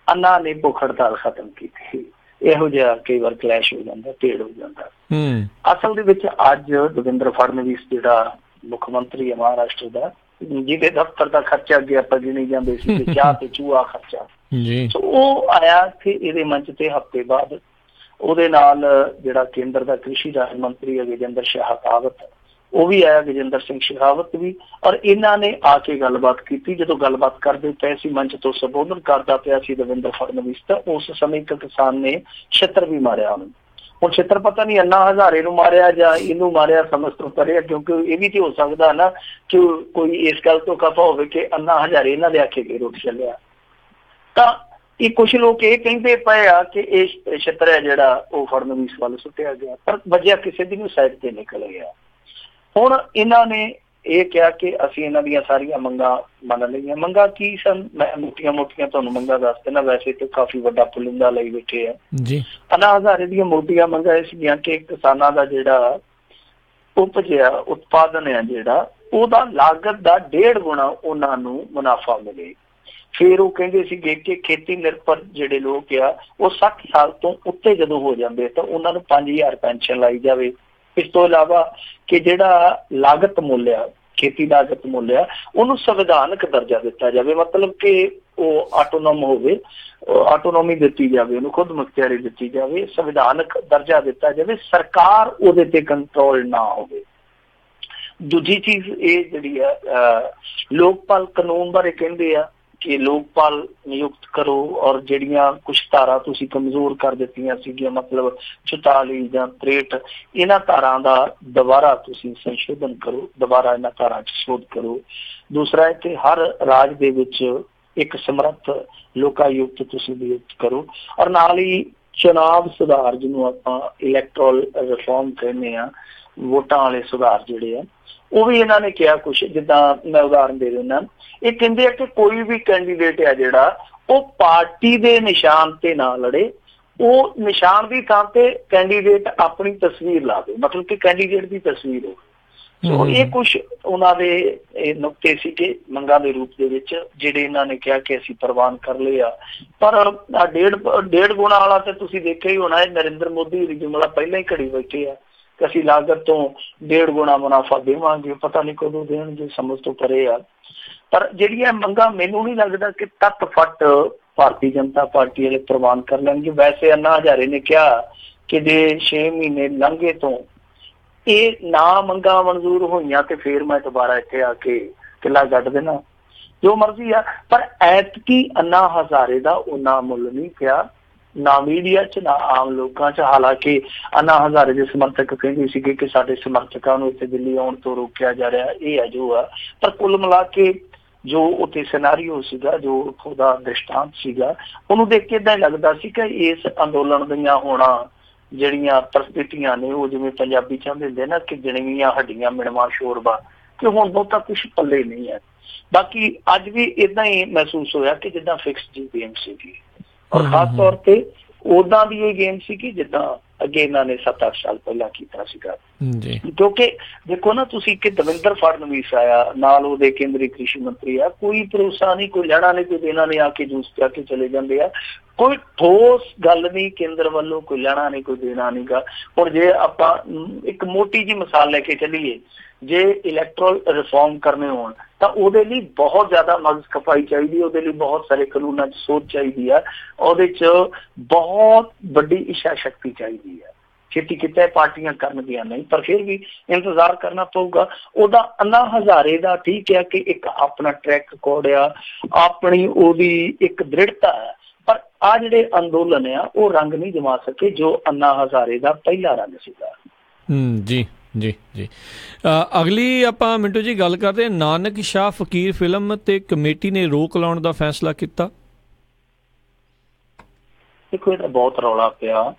ਅੰਨਾ ਨੇ ਭੁੱਖ ਹੜਤਾਲ ਖਤਮ ਕੀਤੀ। ਇਹੋ ਜਿਹਾ ਕਈ ਵਾਰ ਕਲੈਸ਼ ਹੋ ਜਾਂਦਾ, ਢੇੜ ਹੋ ਜਾਂਦਾ। ਅਸਲ ਦੇ ਵਿੱਚ ਅੱਜ ਦੇਵੇਂਦਰ ਫੜਨਵੀਸ ਜਿਹੜਾ ਮੁੱਖ ਮੰਤਰੀ ਹੈ ਮਹਾਰਾਸ਼ਟਰ ਦਾ, ਜਿਹਦੇ ਦਫ਼ਤਰ ਦਾ ਖਰਚਾ ਅੱਗੇ ਆਪਾਂ ਗਿਣੀ ਜਾਂਦੇ ਸੀ, ਚਾਹ ਤੇ ਚੂਹਾ ਖਰਚਾ, ਉਹ ਆਇਆ ਕਿ ਇਹਦੇ ਮੰਚ ਤੇ ਹਫ਼ਤੇ ਬਾਅਦ। ਉਹਦੇ ਨਾਲ ਜਿਹੜਾ ਕੇਂਦਰ ਦਾ ਕ੍ਰਿਸ਼ੀ ਰਾਜ ਮੰਤਰੀ ਹੈ ਗਜੇਂਦਰ ਸ਼ੇਖਾਵਤ, ਉਹ ਵੀ ਆਇਆ, ਗਜੇਂਦਰ ਸਿੰਘ ਸ਼ੇਖਾਵਤ ਵੀ, ਔਰ ਇਹਨਾਂ ਨੇ ਆ ਕੇ ਗੱਲਬਾਤ ਕੀਤੀ। ਜਦੋਂ ਗੱਲਬਾਤ ਕਰਦੇ ਪਏ ਸੀ, ਮੰਚ ਤੋਂ ਸੰਬੋਧਨ ਕਰਦਾ ਪਿਆ ਸੀ ਦੇਵੇਂਦਰ ਫੜਨਵੀਸ, ਤਾਂ ਉਸ ਸਮੇਂ ਇੱਕ ਕਿਸਾਨ ਨੇ ਛਿੱਤਰ ਵੀ ਮਾਰਿਆ ਉਹਨੂੰ। ਹੁਣ ਛਿੱਤਰ ਪਤਾ ਨਹੀਂ ਅੰਨਾ ਹਜ਼ਾਰੇ ਨੂੰ ਮਾਰਿਆ ਜਾਂ ਇਹਨੂੰ ਮਾਰਿਆ, ਸਮਝ ਤੋਂ ਪਰੇ, ਕਿਉਂਕਿ ਇਹ ਵੀ ਤੇ ਹੋ ਸਕਦਾ ਨਾ ਕਿ ਕੋਈ ਇਸ ਗੱਲ ਤੋਂ ਖਫਾ ਹੋਵੇ ਕਿ ਅੰਨਾ ਹਜ਼ਾਰੇ ਇਹਨਾਂ ਦੇ ਆਖੇ ਕੇ ਰੁੱਟ ਚੱਲਿਆ। ਤਾਂ ਇਹ ਕੁਛ ਲੋਕ ਇਹ ਕਹਿੰਦੇ ਪਏ ਆ ਕਿ ਇਹ ਛਿੱਤਰ ਹੈ ਜਿਹੜਾ ਉਹ ਫੜਨਵੀਸ ਵੱਲ ਸੁੱਟਿਆ ਗਿਆ, ਪਰ ਵਜ੍ਹਾ ਕਿਸੇ ਦੀ ਨੂੰ ਸਾਈਡ ਤੇ ਨਿਕਲ ਗਿਆ। ਹੁਣ ਇਹਨਾਂ ਨੇ ਇਹ ਕਿਹਾ ਕਿ ਅਸੀਂ ਇਹਨਾਂ ਦੀਆਂ ਸਾਰੀਆਂ ਮੰਗਾਂ ਮੰਨ ਲਈਆਂ। ਮੰਗਾਂ ਕੀ ਸਨ? ਮੈਂ ਮੋਟੀਆਂ ਤੁਹਾਨੂੰ ਮੰਗਾਂ ਦੱਸ ਦੇਣਾ, ਵੈਸੇ ਤੇ ਕਾਫੀ ਵੱਡਾ ਪੁਲਿੰਦਾ ਲਈ ਬੈਠੇ ਆ। ਅੰਨਾ ਹਜ਼ਾਰੇ ਦੀਆਂ ਮੋਟੀਆਂ ਮੰਗਾਂ ਇਹ ਸੀਗੀਆਂ ਕਿ ਕਿਸਾਨਾਂ ਦਾ ਜਿਹੜਾ ਉਪਜਿਆ ਉਤਪਾਦਨ ਹੈ ਜਿਹੜਾ ਉਹਦਾ ਲਾਗਤ ਦਾ 1.5 ਗੁਣਾ ਉਹਨਾਂ ਨੂੰ ਮੁਨਾਫਾ ਮਿਲੇ। ਫਿਰ ਉਹ ਕਹਿੰਦੇ ਸੀਗੇ ਕਿ ਖੇਤੀ ਨਿਰਭਰ ਜਿਹੜੇ ਲੋਕ ਆ ਉਹ 60 ਸਾਲ ਤੋਂ ਉੱਤੇ ਜਦੋਂ ਹੋ ਜਾਂਦੇ ਤਾਂ ਉਹਨਾਂ ਨੂੰ 5000 ਪੈਨਸ਼ਨ ਲਾਈ ਜਾਵੇ। ਇਸ ਤੋਂ ਇਲਾਵਾ ਕਿ ਜਿਹੜਾ ਲਾਗਤ ਮੁੱਲ ਆ, ਖੇਤੀ ਲਾਗਤ ਮੁੱਲ ਆ, ਉਹਨੂੰ ਸੰਵਿਧਾਨਕ ਦਰਜਾ ਦਿੱਤਾ ਜਾਵੇ, ਮਤਲਬ ਕਿ ਉਹ ਆਟੋਨੋਮ ਹੋਵੇ, ਆਟੋਨੋਮੀ ਦਿੱਤੀ ਜਾਵੇ, ਉਹਨੂੰ ਖੁਦ ਮੁਖਤਿਆਰੀ ਦਿੱਤੀ ਜਾਵੇ, ਸੰਵਿਧਾਨਕ ਦਰਜਾ ਦਿੱਤਾ ਜਾਵੇ, ਸਰਕਾਰ ਉਹਦੇ ਤੇ ਕੰਟਰੋਲ ਨਾ ਹੋਵੇ। ਦੂਜੀ ਚੀਜ਼ ਇਹ ਜਿਹੜੀ ਆ ਲੋਕਪਾਲ ਕਾਨੂੰਨ ਬਾਰੇ ਕਹਿੰਦੇ ਆ ਕਿ ਲੋਕਪਾਲ ਨਿਯੁਕਤ ਕਰੋ ਔਰ ਜਿਹੜੀਆਂ ਕੁਛ ਧਾਰਾ ਤੁਸੀਂ ਕਮਜ਼ੋਰ ਕਰ ਦਿੱਤੀਆਂ ਸੀਗੀਆਂ, ਮਤਲਬ 44 ਜਾਂ 63, ਇਹਨਾਂ ਧਾਰਾਂ ਦਾ ਦੁਬਾਰਾ ਤੁਸੀਂ ਸੰਸ਼ੋਧਨ ਕਰੋ, ਦੁਬਾਰਾ ਇਹਨਾਂ ਧਾਰਾਂ 'ਚ ਸੋਧ ਕਰੋ। ਦੂਸਰਾ ਹੈ ਕਿ ਹਰ ਰਾਜ ਦੇ ਵਿੱਚ ਇੱਕ ਸਮਰੱਥ ਲੋਕਾਯੁਕਤ ਤੁਸੀਂ ਨਿਯੁਕਤ ਕਰੋ ਔਰ ਨਾਲ ਹੀ ਚੁਣਾਵ ਸੁਧਾਰ, ਜਿਹਨੂੰ ਆਪਾਂ ਇਲੈਕਟੋਰਲ ਰਿਫਾਰਮ ਕਹਿੰਦੇ ਆ, ਵੋਟਾਂ ਵਾਲੇ ਸੁਧਾਰ ਜਿਹੜੇ ਆ, ਉਹ ਵੀ ਇਹਨਾਂ ਨੇ ਕਿਹਾ ਕੁਛ। ਜਿੱਦਾਂ ਮੈਂ ਉਦਾਹਰਨ ਦੇ ਦਿੰਦਾ, ਇਹ ਕਹਿੰਦੇ ਆ ਕਿ ਕੋਈ ਵੀ ਕੈਂਡੀਡੇਟ ਆ ਜਿਹੜਾ ਉਹ ਪਾਰਟੀ ਦੇ ਨਿਸ਼ਾਨ ਤੇ ਨਾ ਲੜੇ, ਉਹ ਨਿਸ਼ਾਨ ਦੀ ਥਾਂ ਤੇ ਕੈਂਡੀਡੇਟ ਆਪਣੀ ਤਸਵੀਰ ਲਾਵੇ, ਮਤਲਬ ਕਿ ਕੈਂਡੀਡੇਟ ਦੀ ਤਸਵੀਰ ਹੋਵੇ। ਸੋ ਇਹ ਕੁਛ ਉਹਨਾਂ ਦੇ ਇਹ ਨੁਕਤੇ ਸੀਗੇ ਮੰਗਾਂ ਦੇ ਰੂਪ ਦੇ ਵਿੱਚ, ਜਿਹੜੇ ਇਹਨਾਂ ਨੇ ਕਿਹਾ ਕਿ ਅਸੀਂ ਪ੍ਰਵਾਨ ਕਰ ਲਏ ਆ। ਪਰ 1.5 ਗੁਣਾ ਵਾਲਾ ਤੇ ਤੁਸੀਂ ਦੇਖਿਆ ਹੀ ਹੋਣਾ ਹੈ, ਨਰਿੰਦਰ ਮੋਦੀ ਦੀ ਜੁਮਲਾ ਪਹਿਲਾਂ ਹੀ ਘੜੀ ਬੈਠੇ ਆ ਕਿ ਅਸੀਂ ਲਾਗਤ ਤੋਂ 1.5 ਗੁਣਾ ਮੁਨਾਫਾ ਦੇਵਾਂਗੇ, ਪਤਾ ਨਹੀਂ ਕਦੋਂ ਦੇਣਗੇ, ਸਮਝ ਤੋਂ ਪਰੇ ਆ। ਪਰ ਜਿਹੜੀਆਂ ਮੰਗਾਂ ਮੈਨੂੰ ਨਹੀਂ ਲੱਗਦਾ ਕਿ ਤੱਤ ਫੱਟ ਭਾਰਤੀ ਜਨਤਾ ਪਾਰਟੀ ਵਾਲੇ ਪ੍ਰਵਾਨ ਕਰ ਲੈਣਗੇ। ਵੈਸੇ ਅੰਨਾ ਹਜ਼ਾਰੇ ਨੇ ਕਿਹਾ ਕਿ ਜੇ 6 ਮਹੀਨੇ ਲੰਘੇ ਤੋਂ ਇਹ ਨਾ ਮੰਗਾਂ ਮਨਜ਼ੂਰ ਹੋਈਆਂ ਤੇ ਫਿਰ ਮੈਂ ਦੁਬਾਰਾ ਇੱਥੇ ਆ ਕੇ ਕਿਲਾ ਗੱਡ ਦੇਣਾ, ਜੋ ਮਰਜ਼ੀ ਆ। ਪਰ ਐਤਕੀ ਅੰਨਾ ਹਜ਼ਾਰੇ ਦਾ ਉਹਨਾਂ ਮੁੱਲ ਨਹੀਂ ਪਿਆ, ਨਾ ਮੀਡੀਆ 'ਚ ਨਾ ਆਮ ਲੋਕਾਂ 'ਚ। ਹਾਲਾਂਕਿ ਅੰਨਾ ਹਜ਼ਾਰੇ ਦੇ ਸਮਰਥਕ ਕਹਿੰਦੇ ਸੀਗੇ ਕਿ ਸਾਡੇ ਸਮਰਥਕਾਂ ਨੂੰ ਇੱਥੇ ਦਿੱਲੀ ਆਉਣ ਤੋਂ ਰੋਕਿਆ ਜਾ ਰਿਹਾ, ਇਹ ਹੈ ਜੋ ਆ। ਪਰ ਕੁੱਲ ਮਿਲਾ ਕੇ ਜੋ ਉੱਥੇ ਸਿਨਾਰੀਓ ਸੀਗਾ, ਜੋ ਉੱਥੋਂ ਦਾ ਦ੍ਰਿਸ਼ਟਾਂਤ ਸੀਗਾ, ਉਹਨੂੰ ਦੇਖ ਕੇ ਏਦਾਂ ਹੀ ਲੱਗਦਾ ਸੀ ਕਿ ਇਸ ਅੰਦੋਲਨ ਦੀਆਂ ਹੋਣਾ ਜਿਹੜੀਆਂ ਪ੍ਰਸਥਿਤੀਆਂ ਨੇ ਉਹ ਜਿਵੇਂ ਪੰਜਾਬੀ ਚਾਹੁੰਦੇ ਹੁੰਦੇ ਨਾ ਕਿ ਗਿਣਵੀਆਂ ਹੱਡੀਆਂ ਮਿਣਵਾ ਸ਼ੋਰਬਾ, ਕਿ ਹੁਣ ਬਹੁਤਾ ਕੁਛ ਪੱਲੇ ਨਹੀਂ ਹੈ। ਬਾਕੀ ਅੱਜ ਵੀ ਏਦਾਂ ਹੀ ਮਹਿਸੂਸ ਹੋਇਆ ਕਿ ਜਿੱਦਾਂ ਫਿਕਸ ਜੀ ਗੇਮ ਸੀਗੀ, ਔਰ ਖਾਸ ਤੌਰ ਤੇ ਉਦਾਂ ਦੀ ਇਹ ਗੇਮ ਸੀਗੀ ਜਿੱਦਾਂ ਅੱਗੇ ਇਹਨਾਂ ਨੇ 7-8 ਸਾਲ ਪਹਿਲਾਂ ਕੀਤਾ ਸੀਗਾ। ਕਿਉਂਕਿ ਦੇਖੋ ਨਾ ਤੁਸੀਂ ਕਿ ਦਵਿੰਦਰ ਫੜਨਵੀਸ ਆਇਆ, ਨਾਲ ਉਹਦੇ ਕੇਂਦਰੀ ਕ੍ਰਿਸ਼ੀ ਮੰਤਰੀ ਆ, ਕੋਈ ਭਰੋਸਾ ਨਹੀਂ, ਕੋਈ ਲੈਣਾ ਨਹੀਂ, ਕੋਈ ਦੇਣਾ ਨਹੀਂ, ਆ ਕੇ ਜੂਸ ਪਿਆ ਕੇ ਚਲੇ ਜਾਂਦੇ ਆ, ਕੋਈ ਠੋਸ ਗੱਲ ਨਹੀਂ ਕੇਂਦਰ ਵੱਲੋਂ, ਕੋਈ ਲੈਣਾ ਨਹੀਂ, ਕੋਈ ਦੇਣਾ ਨਹੀਂ ਗਾ। ਹੁਣ ਜੇ ਆਪਾਂ ਇੱਕ ਮੋਟੀ ਜਿਹੀ ਮਿਸਾਲ ਲੈ ਕੇ ਚੱਲੀਏ, ਜੇ ਇਲੈਕਟੋਰਲ ਰਿਫਾਰਮ ਕਰਨੇ ਹੋਣ ਤਾਂ ਉਹਦੇ ਲਈ ਬਹੁਤ ਜ਼ਿਆਦਾ ਮਗਜ਼ ਖਪਾਈ ਚਾਹੀਦੀ ਹੈ, ਉਹਦੇ ਲਈ ਬਹੁਤ ਸਾਰੇ ਕਾਨੂੰਨਾਂ 'ਚ ਸੋਧ ਚਾਹੀਦੀ ਆ, ਉਹਦੇ 'ਚ ਬਹੁਤ ਵੱਡੀ ਇੱਛਾ ਸ਼ਕਤੀ ਚਾਹੀਦੀ ਹੈ। ਛੇਤੀ ਕਿਤੇ ਪਾਰਟੀਆਂ ਕਰਨਗੀਆਂ ਨਹੀਂ, ਪਰ ਫਿਰ ਵੀ ਇੰਤਜ਼ਾਰ ਕਰਨਾ ਪਊਗਾ। ਉਹਦਾ ਅੰਨਾ ਹਜ਼ਾਰੇ ਦਾ ਠੀਕ ਹੈ ਕਿ ਇੱਕ ਆਪਣਾ ਟਰੈਕ ਰਿਕਾਰਡ ਆ, ਆਪਣੀ ਉਹਦੀ ਇੱਕ ਦ੍ਰਿੜਤਾ ਹੈ, ਪਰ ਆ ਜਿਹੜੇ ਅੰਦੋਲਨ ਆ ਉਹ ਰੰਗ ਨਹੀਂ ਜਮਾ ਸਕੇ ਜੋ ਅੰਨਾ ਹਜ਼ਾਰੇ ਦਾ ਪਹਿਲਾ ਰੰਗ ਸੀਗਾ। ਜੀ ਜੀ ਜੀ। ਅਗਲੀ ਆਪਾਂ ਮਿੰਟੂ ਜੀ ਗੱਲ ਕਰਦੇ, ਨਾਨਕ ਸ਼ਾਹ ਫਕੀਰ ਫਿਲਮ ਤੇ ਕਮੇਟੀ ਨੇ ਰੋਕ ਲਾਉਣ ਦਾ ਫੈਸਲਾ ਕੀਤਾ। ਦੇਖੋ ਇਹਦਾ ਬਹੁਤ ਰੌਲਾ ਪਿਆ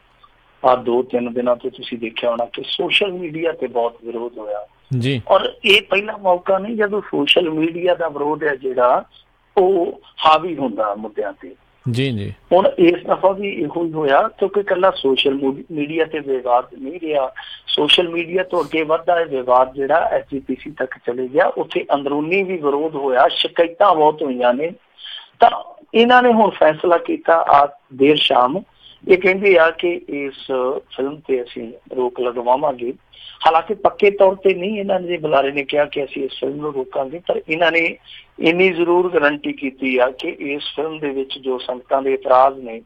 ਆ 2-3 ਦਿਨਾਂ ਤੋਂ, ਤੁਸੀਂ ਦੇਖਿਆ ਹੋਣਾ ਕਿ ਸੋਸ਼ਲ ਮੀਡੀਆ ਤੇ ਬਹੁਤ ਵਿਰੋਧ ਹੋਇਆ ਜੀ। ਔਰ ਇਹ ਪਹਿਲਾ ਮੌਕਾ ਨਹੀਂ ਜਦੋਂ ਸੋਸ਼ਲ ਮੀਡੀਆ ਦਾ ਵਿਰੋਧ ਹੈ ਜਿਹੜਾ ਉਹ ਹਾਵੀ ਹੁੰਦਾ ਮੁੱਦਿਆਂ ਤੇ। ਜੀ ਜੀ। ਹੁਣ ਇਸ ਦਫਾ ਵੀ ਇਹੋ ਹੀ ਹੋਇਆ ਕਿਉਂਕਿ ਇਕੱਲਾ ਸੋਸ਼ਲ ਮੀਡੀਆ ਤੇ ਵਿਵਾਦ ਨਹੀਂ ਰਿਹਾ, ਸੋਸ਼ਲ ਮੀਡੀਆ ਤੋਂ ਅੱਗੇ ਵੱਧਦਾ ਇਹ ਵਿਵਾਦ ਜਿਹੜਾ SGPC ਤੱਕ ਚਲੇ ਗਿਆ, ਉੱਥੇ ਅੰਦਰੂਨੀ ਵੀ ਵਿਰੋਧ ਹੋਇਆ, ਸ਼ਿਕਾਇਤਾਂ ਬਹੁਤ ਹੋਈਆਂ ਨੇ। ਤਾਂ ਇਹਨਾਂ ਨੇ ਹੁਣ ਫੈਸਲਾ ਕੀਤਾ ਆ ਦੇਰ ਸ਼ਾਮ, ਇਹ ਕਹਿੰਦੇ ਆ ਕਿ ਇਸ ਫਿਲਮ ਤੇ ਅਸੀਂ ਰੋਕ ਲਗਵਾਵਾਂਗੇ। ਹਾਲਾਂਕਿ ਪੱਕੇ ਤੌਰ ਤੇ ਨਹੀਂ ਇਹਨਾਂ ਦੇ ਬੁਲਾਰੇ ਨੇ ਕਿਹਾ ਕਿ ਅਸੀਂ ਇਸ ਫਿਲਮ ਨੂੰ ਰੋਕਾਂਗੇ, ਪਰ ਇਹਨਾਂ ਨੇ ਇੰਨੀ ਜ਼ਰੂਰ ਗਰੰਟੀ ਕੀਤੀ ਆ ਕਿ ਇਸ ਫਿਲਮ ਦੇ ਵਿੱਚ ਜੋ ਸੰਗਤਾਂ ਦੇ ਇਤਰਾਜ਼ ਨੇ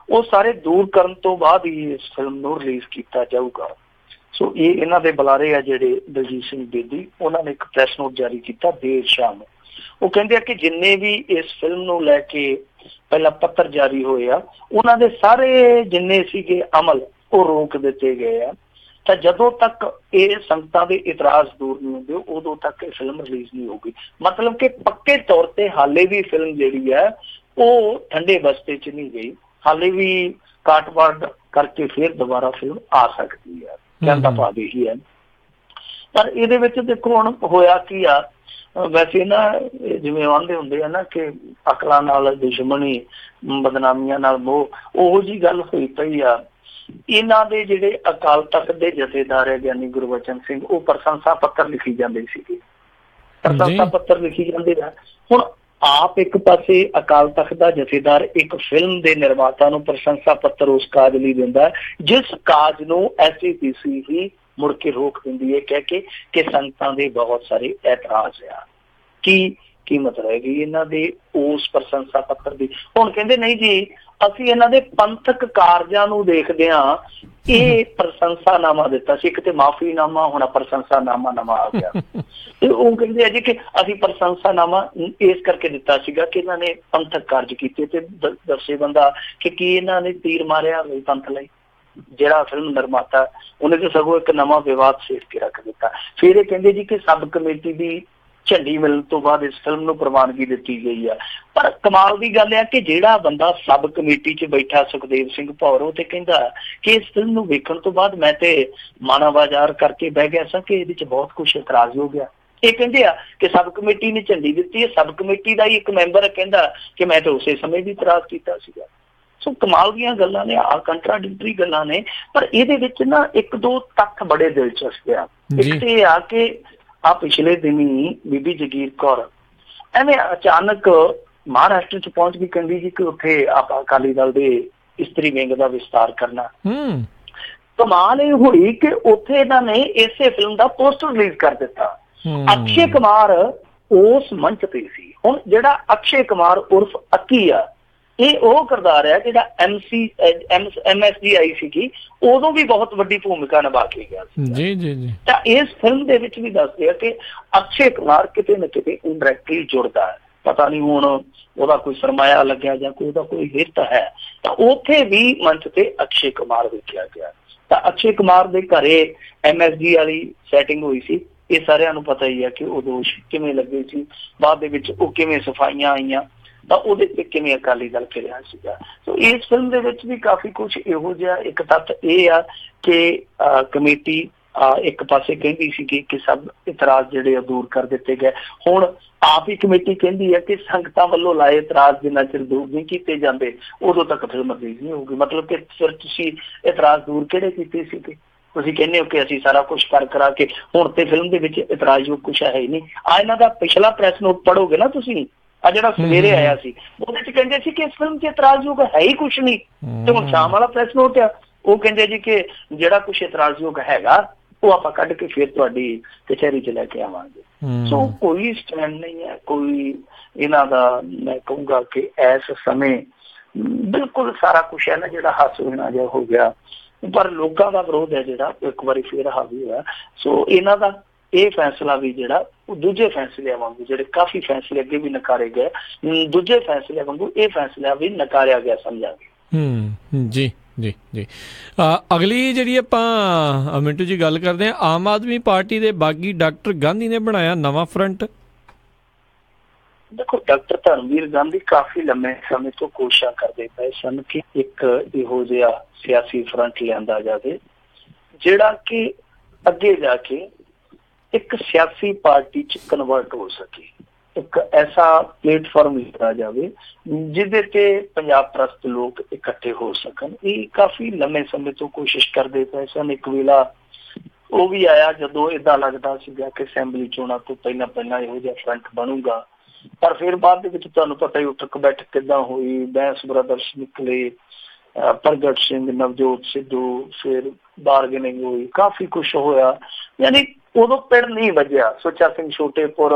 ਉਹ ਸਾਰੇ ਦੂਰ ਕਰਨ ਤੋਂ ਬਾਅਦ ਹੀ ਇਸ ਫਿਲਮ ਨੂੰ ਰਿਲੀਜ਼ ਕੀਤਾ ਜਾਊਗਾ। ਸੋ ਇਹ ਇਹਨਾਂ ਦੇ ਬੁਲਾਰੇ ਆ ਜਿਹੜੇ ਦਲਜੀਤ ਸਿੰਘ ਬੇਦੀ, ਉਹਨਾਂ ਨੇ ਇੱਕ ਪ੍ਰੈਸ ਨੋਟ ਜਾਰੀ ਕੀਤਾ ਦੇਰ ਸ਼ਾਮ। ਉਹ ਕਹਿੰਦੇ ਆ ਕਿ ਜਿੰਨੇ ਵੀ ਇਸ ਫਿਲਮ ਨੂੰ ਲੈ ਕੇ ਪਹਿਲਾਂ ਪੱਤਰ ਜਾਰੀ ਹੋਏ ਆ, ਉਹਨਾਂ ਦੇ ਸਾਰੇ ਜਿੰਨੇ ਸੀਗੇ ਅਮਲ ਉਹ ਰੋਕ ਦਿੱਤੇ ਗਏ ਆ। ਤਾਂ ਜਦੋਂ ਤੱਕ ਇਹ ਸੰਗਤਾਂ ਦੇ ਇਤਰਾਜ਼ ਦੂਰ ਨਹੀਂ ਹੁੰਦੇ ਉਦੋਂ ਤੱਕ ਇਹ ਫਿਲਮ ਰਿਲੀਜ਼ ਨਹੀਂ ਹੋਊਗੀ। ਮਤਲਬ ਕਿ ਪੱਕੇ ਤੌਰ ਤੇ ਹਾਲੇ ਵੀ ਫਿਲਮ ਜਿਹੜੀ ਹੈ ਉਹ ਠੰਡੇ ਬਸਤੇ 'ਚ ਨਹੀਂ ਗਈ, ਹਾਲੇ ਵੀ ਕਾਟਵਾੜ ਕਰਕੇ ਫਿਰ ਦੁਬਾਰਾ ਫਿਲਮ ਆ ਸਕਦੀ ਹੈ, ਕਹਿਣ ਦਾ ਭਾਵ ਇਹੀ ਹੈ। ਪਰ ਇਹਦੇ ਵਿੱਚ ਦੇਖੋ ਹੁਣ ਹੋਇਆ ਕੀ ਆ, ਵੈਸੇ ਨਾ ਜਿਵੇਂ ਆਂਦੇ ਹੁੰਦੇ ਆ ਨਾ ਕਿ ਅਕਲਾਂ ਨਾਲ ਦੁਸ਼ਮਣੀ, ਬਦਨਾਮੀਆਂ ਨਾਲ ਮੋਹ, ਉਹੋ ਜਿਹੀ ਗੱਲ ਹੋਈ ਪਈ ਆ। ਇਹਨਾਂ ਦੇ ਜਿਹੜੇ ਅਕਾਲ ਤਖਤ ਦੇ ਜਥੇਦਾਰ ਹੈ ਗਿਆਨੀ ਗੁਰਬਚਨ ਸਿੰਘ, ਉਹ ਪ੍ਰਸ਼ੰਸਾ ਪੱਤਰ ਲਿਖੀ ਜਾਂਦੇ ਸੀਗੇ, ਪ੍ਰਸ਼ੰਸਾ ਪੱਤਰ ਲਿਖੀ ਜਾਂਦੇ ਆ। ਹੁਣ ਆਪ ਇੱਕ ਪਾਸੇ ਅਕਾਲ ਤਖਤ ਦਾ ਜਥੇਦਾਰ ਇੱਕ ਫਿਲਮ ਦੇ ਨਿਰਮਾਤਾ ਨੂੰ ਪ੍ਰਸ਼ੰਸਾ ਪੱਤਰ ਉਸ ਕਾਜ ਲਈ ਦਿੰਦਾ ਜਿਸ ਕਾਜ ਨੂੰ SAPC ਹੀ ਮੁੜ ਕੇ ਰੋਕ ਦਿੰਦੀ ਹੈ, ਕਹਿ ਕੇ ਕਿ ਸੰਗਤਾਂ ਦੇ ਬਹੁਤ ਸਾਰੇ ਐਤਰਾਜ਼ ਆ। ਕੀ ਮਤਲਬ ਹੈ ਕਿ ਇਹਨਾਂ ਦੇ ਉਸ ਪ੍ਰਸ਼ੰਸਾ ਪੱਤਰ ਦੀ? ਹੁਣ ਕਹਿੰਦੇ ਨਹੀਂ ਜੀ, ਅਸੀਂ ਇਹਨਾਂ ਦੇ ਪੰਥਕ ਕਾਰਜਾਂ ਨੂੰ ਦੇਖਦੇ ਹਾਂ, ਇਹ ਪ੍ਰਸ਼ੰਸਾਨਾਮਾ ਦਿੱਤਾ ਸੀ, ਇੱਕ ਤੇ ਮਾਫੀਨਾਮਾ, ਹੁਣ ਪ੍ਰਸ਼ੰਸਾਨਾਮਾ ਨਵਾਂ ਆ ਗਿਆ। ਤੇ ਉਹ ਕਹਿੰਦੇ ਆ ਜੀ ਕਿ ਅਸੀਂ ਪ੍ਰਸ਼ੰਸਾਨਾਮਾ ਇਸ ਕਰਕੇ ਦਿੱਤਾ ਸੀਗਾ ਕਿ ਇਹਨਾਂ ਨੇ ਪੰਥਕ ਕਾਰਜ ਕੀਤੇ ਤੇ ਦੱਸੇ ਬੰਦਾ ਕਿ ਕੀ ਇਹਨਾਂ ਨੇ ਤੀਰ ਮਾਰਿਆ ਹੋਵੇ ਪੰਥ ਲਈ। ਜਿਹੜਾ ਫਿਲਮ ਨਿਰਮਾਤਾ ਉਹਨੇ ਤਾਂ ਸਗੋਂ ਇੱਕ ਨਵਾਂ ਵਿਵਾਦ ਛੇੜ ਕੇ ਰੱਖ ਦਿੱਤਾ। ਫਿਰ ਇਹ ਕਹਿੰਦੇ ਜੀ ਕਿ ਸਬ ਕਮੇਟੀ ਦੀ ਝੰਡੀ ਮਿਲਣ ਤੋਂ ਬਾਅਦ ਇਸ ਫਿਲਮ ਨੂੰ ਪ੍ਰਵਾਨਗੀ ਦਿੱਤੀ ਗਈ ਆ। ਪਰ ਕਮਾਲ ਦੀ ਗੱਲ ਆ ਕਿ ਜਿਹੜਾ ਬੰਦਾ ਸਬ ਕਮੇਟੀ 'ਚ ਬੈਠਾ ਸੁਖਦੇਵ ਸਿੰਘ ਭੌਰ, ਉਹ ਤੇ ਕਹਿੰਦਾ ਕਿ ਇਸ ਫਿਲਮ ਨੂੰ ਵੇਖਣ ਤੋਂ ਬਾਅਦ ਮੈਂ ਤੇ ਮਾਨਾ ਬਾਜ਼ਾਰ ਕਰਕੇ ਬਹਿ ਗਿਆ ਸਾਂ ਕਿ ਇਹਦੇ 'ਚ ਬਹੁਤ ਕੁਛ ਇਤਰਾਜ਼ ਹੋ ਗਿਆ। ਇਹ ਕਹਿੰਦੇ ਆ ਕਿ ਸਬ ਕਮੇਟੀ ਨੇ ਝੰਡੀ ਦਿੱਤੀ ਹੈ, ਸਬ ਕਮੇਟੀ ਦਾ ਹੀ ਇੱਕ ਮੈਂਬਰ ਕਹਿੰਦਾ ਕਿ ਮੈਂ ਤਾਂ ਉਸੇ ਸਮੇਂ ਵੀ ਇਤਰਾਜ਼ ਕੀਤਾ ਸੀਗਾ। ਸੋ ਕਮਾਲ ਦੀਆਂ ਗੱਲਾਂ ਨੇ, ਆ ਕੰਟਰਾਡਿਕਟਰੀ ਗੱਲਾਂ ਨੇ। ਪਰ ਇਹਦੇ ਵਿੱਚ ਨਾ ਇੱਕ ਦੋ ਤੱਥ ਬੜੇ ਦਿਲਚਸਪ ਆ। ਇੱਕ ਤੇ ਇਹ ਆ ਕਿ ਪਿਛਲੇ ਦਿਨੀ ਬੀਬੀ ਜਗੀਰ ਕੌਰ ਐਵੇਂ ਅਚਾਨਕ ਮਹਾਰਾਸ਼ਟਰ 'ਚ ਪਹੁੰਚ ਗਈ, ਕਹਿੰਦੀ ਜੀ ਕਿ ਉੱਥੇ ਆਪਾਂ ਅਕਾਲੀ ਦਲ ਦੇ ਇਸਤਰੀ ਵਿੰਗ ਦਾ ਵਿਸਤਾਰ ਕਰਨਾ। ਕਮਾਲ ਇਹ ਹੋਈ ਕਿ ਉੱਥੇ ਇਹਨਾਂ ਨੇ ਇਸੇ ਫਿਲਮ ਦਾ ਪੋਸਟਰ ਰਿਲੀਜ਼ ਕਰ ਦਿੱਤਾ। ਅਕਸ਼ੇ ਕੁਮਾਰ ਉਸ ਮੰਚ ਤੇ ਸੀ। ਹੁਣ ਜਿਹੜਾ ਅਕਸ਼ੇ ਕੁਮਾਰ ਉਰਫ ਅੱਕੀ ਆ, ਇਹ ਉਹ ਕਿਰਦਾਰ ਹੈ ਜਿਹੜਾ MSG ਆਈ ਸੀਗੀ, ਉਦੋਂ ਵੀ ਬਹੁਤ ਵੱਡੀ ਭੂਮਿਕਾ ਨਿਭਾ ਕੇ ਗਿਆ ਸੀ। ਤਾਂ ਇਸ ਫਿਲਮ ਦੇ ਵਿੱਚ ਵੀ ਦੱਸਦੇ ਆ ਕਿ ਅਕਸ਼ੇ ਕੁਮਾਰ ਕਿਤੇ ਨਾ ਕਿਤੇ ਇੰਡਾਇਰੈਕਟਲੀ ਜੁੜਦਾ ਹੈ। ਪਤਾ ਨਹੀਂ ਹੁਣ ਉਹਦਾ ਕੋਈ ਸਰਮਾਇਆ ਲੱਗਿਆ ਜਾਂ ਕੋਈ ਉਹਦਾ ਕੋਈ ਹਿੱਤ ਹੈ। ਤਾਂ ਉੱਥੇ ਵੀ ਮੰਚ ਤੇ ਅਕਸ਼ੇ ਕੁਮਾਰ ਵੇਖਿਆ ਗਿਆ। ਤਾਂ ਅਕਸ਼ੇ ਕੁਮਾਰ ਦੇ ਘਰੇ MSG ਵਾਲੀ ਸੈਟਿੰਗ ਹੋਈ ਸੀ। ਇਹ ਸਾਰਿਆਂ ਨੂੰ ਪਤਾ ਹੀ ਹੈ ਕਿ ਉਹ ਦੋਸ਼ ਕਿਵੇਂ ਲੱਗੇ ਸੀ, ਬਾਅਦ ਦੇ ਵਿੱਚ ਉਹ ਕਿਵੇਂ ਸਫਾਈਆਂ ਆਈਆਂ, ਤਾਂ ਉਹਦੇ ਤੇ ਕਿਵੇਂ ਅਕਾਲੀ ਦਲ ਫਿਰਿਆ ਸੀਗਾ। ਸੋ ਇਸ ਫਿਲਮ ਦੇ ਵਿੱਚ ਵੀ ਕਾਫੀ ਕੁਛ ਇਹੋ ਜਿਹਾ। ਇੱਕ ਤੱਥ ਇਹ ਆ ਕਿ ਕਮੇਟੀ ਇੱਕ ਪਾਸੇ ਕਹਿੰਦੀ ਸੀਗੀ ਕਿ ਸਭ ਇਤਰਾਜ਼ ਜਿਹੜੇ ਆ ਦੂਰ ਕਰ ਦਿੱਤੇ ਗਏ। ਹੁਣ ਆਪ ਹੀ ਕਮੇਟੀ ਕਹਿੰਦੀ ਹੈ ਕਿ ਸੰਗਤਾਂ ਵੱਲੋਂ ਲਾਏ ਇਤਰਾਜ਼ ਜਿੰਨਾ ਚਿਰ ਦੂਰ ਨਹੀਂ ਕੀਤੇ ਜਾਂਦੇ ਉਦੋਂ ਤੱਕ ਫਿਲਮ ਰਿਲੀਜ਼ ਨਹੀਂ ਹੋਊਗੀ। ਮਤਲਬ ਕਿ ਫਿਰ ਤੁਸੀਂ ਇਤਰਾਜ਼ ਦੂਰ ਕਿਹੜੇ ਕੀਤੇ ਸੀਗੇ? ਤੁਸੀਂ ਕਹਿੰਦੇ ਹੋ ਕਿ ਅਸੀਂ ਸਾਰਾ ਕੁਛ ਕਰਾ ਕੇ ਹੁਣ ਤੇ ਫਿਲਮ ਦੇ ਵਿੱਚ ਇਤਰਾਜ਼ਯੋਗ ਕੁਛ ਹੈ ਹੀ ਨਹੀਂ। ਇਹਨਾਂ ਦਾ ਪਿਛਲਾ ਪ੍ਰੈਸ ਨੋਟ ਪੜ੍ਹੋਗੇ ਨਾ ਤੁਸੀਂ, ਜਿਹੜਾ ਸਵੇਰੇ ਆਇਆ ਸੀ, ਉਹਦੇ 'ਚ ਕਹਿੰਦੇ ਸੀ ਕਿ ਇਸ ਫਿਲਮ 'ਚ ਇਤਰਾਜ਼ਯੋਗ ਹੈ ਹੀ ਕੁਛ ਨਹੀਂ। ਤੇ ਹੁਣ ਸ਼ਾਮ ਵਾਲਾ ਪ੍ਰੈਸ ਨੋਟ ਆ, ਉਹ ਕਹਿੰਦੇ ਜੀ ਕਿ ਜਿਹੜਾ ਕੁਛ ਇਤਰਾਜ਼ਯੋਗ ਹੈਗਾ ਉਹ ਆਪਾਂ ਕੱਢ ਕੇ ਫਿਰ ਤੁਹਾਡੀ ਕਚਹਿਰੀ 'ਚ ਲੈ ਕੇ ਆਵਾਂਗੇ। ਸੋ ਕੋਈ ਸਟੈਂਡ ਨਹੀਂ ਹੈ ਕੋਈ ਇਹਨਾਂ ਦਾ। ਮੈਂ ਕਹੂੰਗਾ ਕਿ ਇਸ ਸਮੇਂ ਬਿਲਕੁਲ ਸਾਰਾ ਕੁਛ ਹੈ ਨਾ ਜਿਹੜਾ ਹਾਸੋਹੀਣਾ ਜਿਹਾ ਹੋ ਗਿਆ। ਪਰ ਲੋਕਾਂ ਦਾ ਵਿਰੋਧ ਹੈ ਜਿਹੜਾ ਇੱਕ ਵਾਰੀ ਫਿਰ ਹਾਵੀ ਹੋਇਆ। ਸੋ ਇਹਨਾਂ ਦਾ ਇਹ ਫੈਸਲਾ ਵੀ ਜਿਹੜਾ ਉਹ ਦੂਜੇ ਫੈਸਲਿਆਂ ਵਾਂਗੂ, ਜਿਹੜੇ ਕਾਫੀ ਫੈਸਲੇ ਅੱਗੇ ਵੀ ਨਕਾਰੇ ਗਏ, ਦੂਜੇ ਫੈਸਲਿਆਂ ਵਾਂਗੂ ਇਹ ਫੈਸਲਾ ਵੀ ਨਕਾਰਿਆ ਗਿਆ ਸਮਝਾਂਗੇ। ਜੀ ਜੀ ਜੀ। ਅਗਲੀ ਜਿਹੜੀ ਆਪਾਂ ਮਿੰਟੂ ਜੀ ਗੱਲ ਕਰਦੇ ਹਾਂ, ਆਮ ਆਦਮੀ ਪਾਰਟੀ ਦੇ ਬਾਗੀ ਡਾਕਟਰ ਗਾਂਧੀ ਨੇ ਬਣਾਇਆ ਨਵਾਂ ਫਰੰਟ। ਦੇਖੋ, ਡਾਕਟਰ ਧਰਮਵੀਰ ਗਾਂਧੀ ਕਾਫੀ ਲੰਮੇ ਸਮੇਂ ਤੋਂ ਕੋਸ਼ਿਸ਼ਾਂ ਕਰਦੇ ਪਏ ਸਨ ਕਿ ਇੱਕ ਇਹੋ ਜਿਹਾ ਸਿਆਸੀ ਫਰੰਟ ਲਿਆਂਦਾ ਜਾਵੇ ਜਿਹੜਾ ਕਿ ਅੱਗੇ ਜਾ ਕੇ ਇੱਕ ਸਿਆਸੀ ਪਾਰਟੀ 'ਚ ਕਨਵਰਟ ਹੋ ਸਕੇ, ਇੱਕ ਐਸਾ ਪਲੇਟਫਾਰਮ ਲਿਆ ਜਾਵੇ ਜਿਹਦੇ ਤੇ ਪੰਜਾਬ ਪ੍ਰਸਤ ਲੋਕ ਇਕੱਠੇ ਹੋ ਸਕਣ। ਇਹ ਕਾਫੀ ਲੰਮੇ ਸਮੇਂ ਤੋਂ ਕੋਸ਼ਿਸ਼ ਕਰਦੇ ਪਏ ਸਨ। ਇੱਕ ਵੇਲਾ ਉਹ ਵੀ ਆਇਆ ਜਦੋਂ ਏਦਾਂ ਲੱਗਦਾ ਸੀਗਾ ਕਿ ਅਸੈਂਬਲੀ ਚੋਣਾਂ ਤੋਂ ਪਹਿਲਾਂ ਇਹੋ ਜਿਹਾ ਫਰੰਟ ਬਣੂਗਾ। ਪਰ ਫਿਰ ਬਾਅਦ ਦੇ ਵਿੱਚ ਤੁਹਾਨੂੰ ਪਤਾ ਹੀ ਉਠਕ ਬੈਠਕ ਕਿੱਦਾਂ ਹੋਈ, ਬੈਂਸ ਬ੍ਰਦਰਸ ਨਿਕਲੇ, ਪ੍ਰਗਟ ਸਿੰਘ, ਨਵਜੋਤ ਸਿੱਧੂ, ਫਿਰ ਬਾਰਗੇਨਿੰਗ ਹੋਈ, ਕਾਫੀ ਕੁਛ ਹੋਇਆ। ਯਾਨੀ ਉਦੋਂ ਪਿੜ ਨਹੀਂ ਵੱਜਿਆ। ਸੁੱਚਾ ਸਿੰਘ ਛੋਟੇਪੁਰ,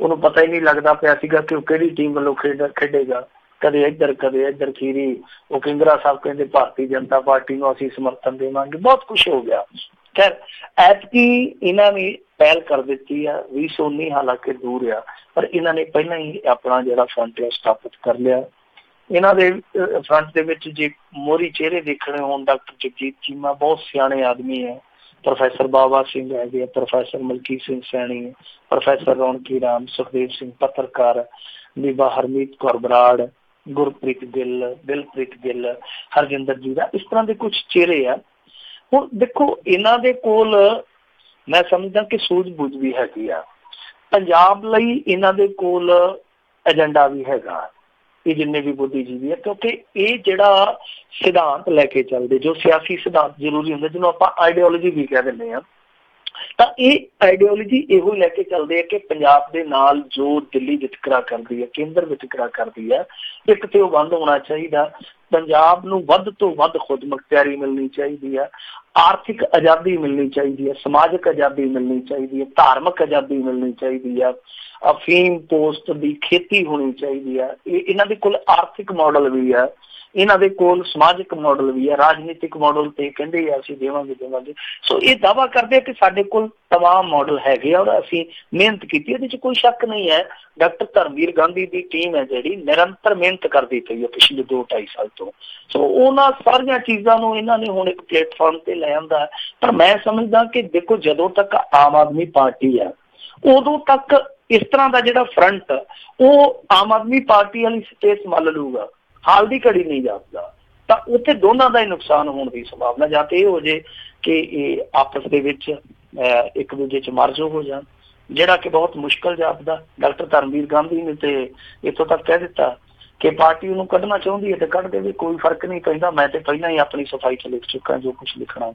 ਉਹਨੂੰ ਪਤਾ ਹੀ ਨਹੀਂ ਲੱਗਦਾ ਪਿਆ ਸੀਗਾ ਕਿ ਉਹ ਕਿਹੜੀ ਟੀਮ ਵੱਲੋਂ ਖੇਡੇਗਾ। ਕਦੇ ਇੱਧਰ ਖੀਰੀ, ਉਹ ਕਿੰਗਰਾ ਸਾਹਿਬ ਕਹਿੰਦੇ ਭਾਰਤੀ ਜਨਤਾ ਪਾਰਟੀ ਨੂੰ ਅਸੀਂ ਸਮਰਥਨ ਦੇਵਾਂਗੇ। ਬਹੁਤ ਕੁਛ ਹੋ ਗਿਆ। ਖੈਰ ਐਤਕੀ ਇਹਨਾਂ ਨੇ ਪਹਿਲ ਕਰ ਦਿੱਤੀ ਆ। 2019 ਹਾਲਾਂਕਿ ਦੂਰ ਆ, ਪਰ ਇਹਨਾਂ ਨੇ ਪਹਿਲਾਂ ਹੀ ਆਪਣਾ ਜਿਹੜਾ ਫਰੰਟ ਹੈ ਸਥਾਪਿਤ ਕਰ ਲਿਆ। ਇਹਨਾਂ ਦੇ ਫਰੰਟ ਦੇ ਵਿੱਚ ਜੇ ਮੋਹਰੀ ਚਿਹਰੇ ਦੇਖਣੇ ਹੋਣ, ਡਾਕਟਰ ਜਗਜੀਤ ਚੀਮਾ ਬਹੁਤ ਸਿਆਣੇ ਆਦਮੀ ਹੈ, ਪ੍ਰੋਫੈਸਰ ਬਾਬਾ ਸਿੰਘ ਹੈਗੇ, ਪ੍ਰੋਫੈਸਰ ਮਲਕੀਤ ਸਿੰਘ ਸੈਣੀ, ਪ੍ਰੋਫੈਸਰ ਰੌਣਕੀ ਰਾਮ, ਸੁਖਦੇਵ ਸਿੰਘ ਪੱਤਰਕਾਰ, ਬੀਬਾ ਹਰਮੀਤ ਕੌਰ ਬਰਾੜ, ਗੁਰਪ੍ਰੀਤ ਗਿੱਲ, ਦਿਲਪ੍ਰੀਤ ਗਿੱਲ, ਹਰਜਿੰਦਰ ਜੀ ਦਾ, ਇਸ ਤਰ੍ਹਾਂ ਦੇ ਕੁਛ ਚਿਹਰੇ ਆ। ਹੁਣ ਦੇਖੋ, ਇਹਨਾਂ ਦੇ ਕੋਲ ਮੈਂ ਸਮਝਦਾ ਕਿ ਸੂਝ ਬੂਝ ਵੀ ਹੈਗੀ ਆ। ਪੰਜਾਬ ਲਈ ਇਹਨਾਂ ਦੇ ਕੋਲ ਏਜੰਡਾ ਵੀ ਹੈਗਾ। ਇਹ ਜਿੰਨੇ ਵੀ ਬੁੱਧੀਜੀਵੀ ਆ, ਕਿਉਂਕਿ ਇਹ ਜਿਹੜਾ ਸਿਧਾਂਤ ਲੈ ਕੇ ਚੱਲਦੇ, ਜੋ ਸਿਆਸੀ ਸਿਧਾਂਤ ਜ਼ਰੂਰੀ ਹੁੰਦਾ, ਜਿਹਨੂੰ ਆਪਾਂ ਆਈਡੀਓਲੋਜੀ ਵੀ ਕਹਿ ਦਿੰਦੇ ਹਾਂ, ਤਾਂ ਇਹ ਆਈਡੀਓਲੋਜੀ ਇਹੋ ਹੀ ਲੈ ਕੇ ਚੱਲਦੇ ਆ ਕਿ ਪੰਜਾਬ ਦੇ ਨਾਲ ਜੋ ਦਿੱਲੀ ਵਿਤਕਰਾ ਕਰਦੀ ਹੈ, ਕੇਂਦਰ ਵਿਤਕਰਾ ਕਰਦੀ ਹੈ, ਇੱਕ ਤੇ ਉਹ ਬੰਦ ਹੋਣਾ ਚਾਹੀਦਾ। ਪੰਜਾਬ ਨੂੰ ਵੱਧ ਤੋਂ ਵੱਧ ਖੁਦ ਮੁਖਤਿਆਰੀ ਮਿਲਣੀ ਚਾਹੀਦੀ ਹੈ, ਆਰਥਿਕ ਆਜ਼ਾਦੀ ਮਿਲਣੀ ਚਾਹੀਦੀ ਹੈ, ਸਮਾਜਿਕ ਆਜ਼ਾਦੀ ਮਿਲਣੀ ਚਾਹੀਦੀ ਹੈ, ਧਾਰਮਿਕ ਆਜ਼ਾਦੀ ਮਿਲਣੀ ਚਾਹੀਦੀ ਹੈ, ਅਫੀਮ ਪੋਸਟ ਦੀ ਖੇਤੀ ਹੋਣੀ ਚਾਹੀਦੀ ਹੈ। ਇਹਨਾਂ ਦੇ ਕੋਲ ਆਰਥਿਕ ਮਾਡਲ ਵੀ ਹੈ, ਇਹਨਾਂ ਦੇ ਕੋਲ ਸਮਾਜਿਕ ਮਾਡਲ ਵੀ ਹੈ, ਰਾਜਨੀਤਿਕ ਮਾਡਲ ਤੇ ਕਹਿੰਦੇ ਆ ਅਸੀਂ ਦੇਵਾਂਗੇ। ਸੋ ਇਹ ਦਾਅਵਾ ਕਰਦੇ ਆ ਕਿ ਸਾਡੇ ਕੋਲ ਤਮਾਮ ਮਾਡਲ ਹੈਗੇ ਆ ਔਰ ਅਸੀਂ ਮਿਹਨਤ ਕੀਤੀ, ਇਹਦੇ 'ਚ ਕੋਈ ਸ਼ੱਕ ਨਹੀਂ ਹੈ। ਡਾਕਟਰ ਧਰਮਵੀਰ ਗਾਂਧੀ ਦੀ ਟੀਮ ਹੈ ਜਿਹੜੀ ਨਿਰੰਤਰ ਮਿਹਨਤ ਕਰਦੀ ਪਈ ਹੈ ਪਿਛਲੇ 2-2.5 ਸਾਲ ਤੋਂ। ਸੋ ਉਹਨਾਂ ਸਾਰੀਆਂ ਚੀਜ਼ਾਂ ਨੂੰ ਇਹਨਾਂ ਨੇ ਹੁਣ ਇੱਕ ਪਲੇਟਫਾਰਮ ਤੇ ਲੈ ਆਂਦਾ। ਪਰ ਮੈਂ ਸਮਝਦਾ ਕਿ ਦੇਖੋ, ਜਦੋਂ ਤੱਕ ਆਮ ਆਦਮੀ ਪਾਰਟੀ ਆ ਉਦੋਂ ਤੱਕ ਇਸ ਤਰ੍ਹਾਂ ਦਾ ਜਿਹੜਾ ਫਰੰਟ ਉਹ ਆਮ ਆਦਮੀ ਪਾਰਟੀ ਵਾਲੀ ਸਪੇਸ ਮੱਲ ਲੂਗਾ, ਹਾਲ ਦੀ ਘੜੀ ਨਹੀਂ ਜਾਪਦਾ। ਤਾਂ ਉੱਥੇ ਦੋਨਾਂ ਦਾ ਹੀ ਨੁਕਸਾਨ ਹੋਣ ਦੀ ਸੰਭਾਵਨਾ, ਜਾਂ ਤੇ ਇਹ ਹੋ ਜੇ ਕਿ ਇਹ ਆਪਸ ਦੇ ਵਿੱਚ ਇੱਕ ਦੂਜੇ 'ਚ ਮਰਜੋ ਹੋ ਜਾਣ, ਜਿਹੜਾ ਕਿ ਬਹੁਤ ਮੁਸ਼ਕਲ ਜਾਪਦਾ। ਡਾਕਟਰ ਧਰਮਵੀਰ ਗਾਂਧੀ ਨੇ ਤੇ ਇੱਥੋਂ ਤੱਕ ਕਹਿ ਦਿੱਤਾ ਕਿ ਪਾਰਟੀ ਉਹਨੂੰ ਕੱਢਣਾ ਚਾਹੁੰਦੀ ਹੈ ਤੇ ਕੱਢ ਦੇਵੇ, ਕੋਈ ਫਰਕ ਨਹੀਂ ਪੈਂਦਾ, ਮੈਂ ਤੇ ਪਹਿਲਾਂ ਹੀ ਆਪਣੀ ਸਫਾਈ 'ਚ ਲਿਖ ਚੁੱਕਾ ਜੋ ਕੁਛ ਲਿਖਣਾ।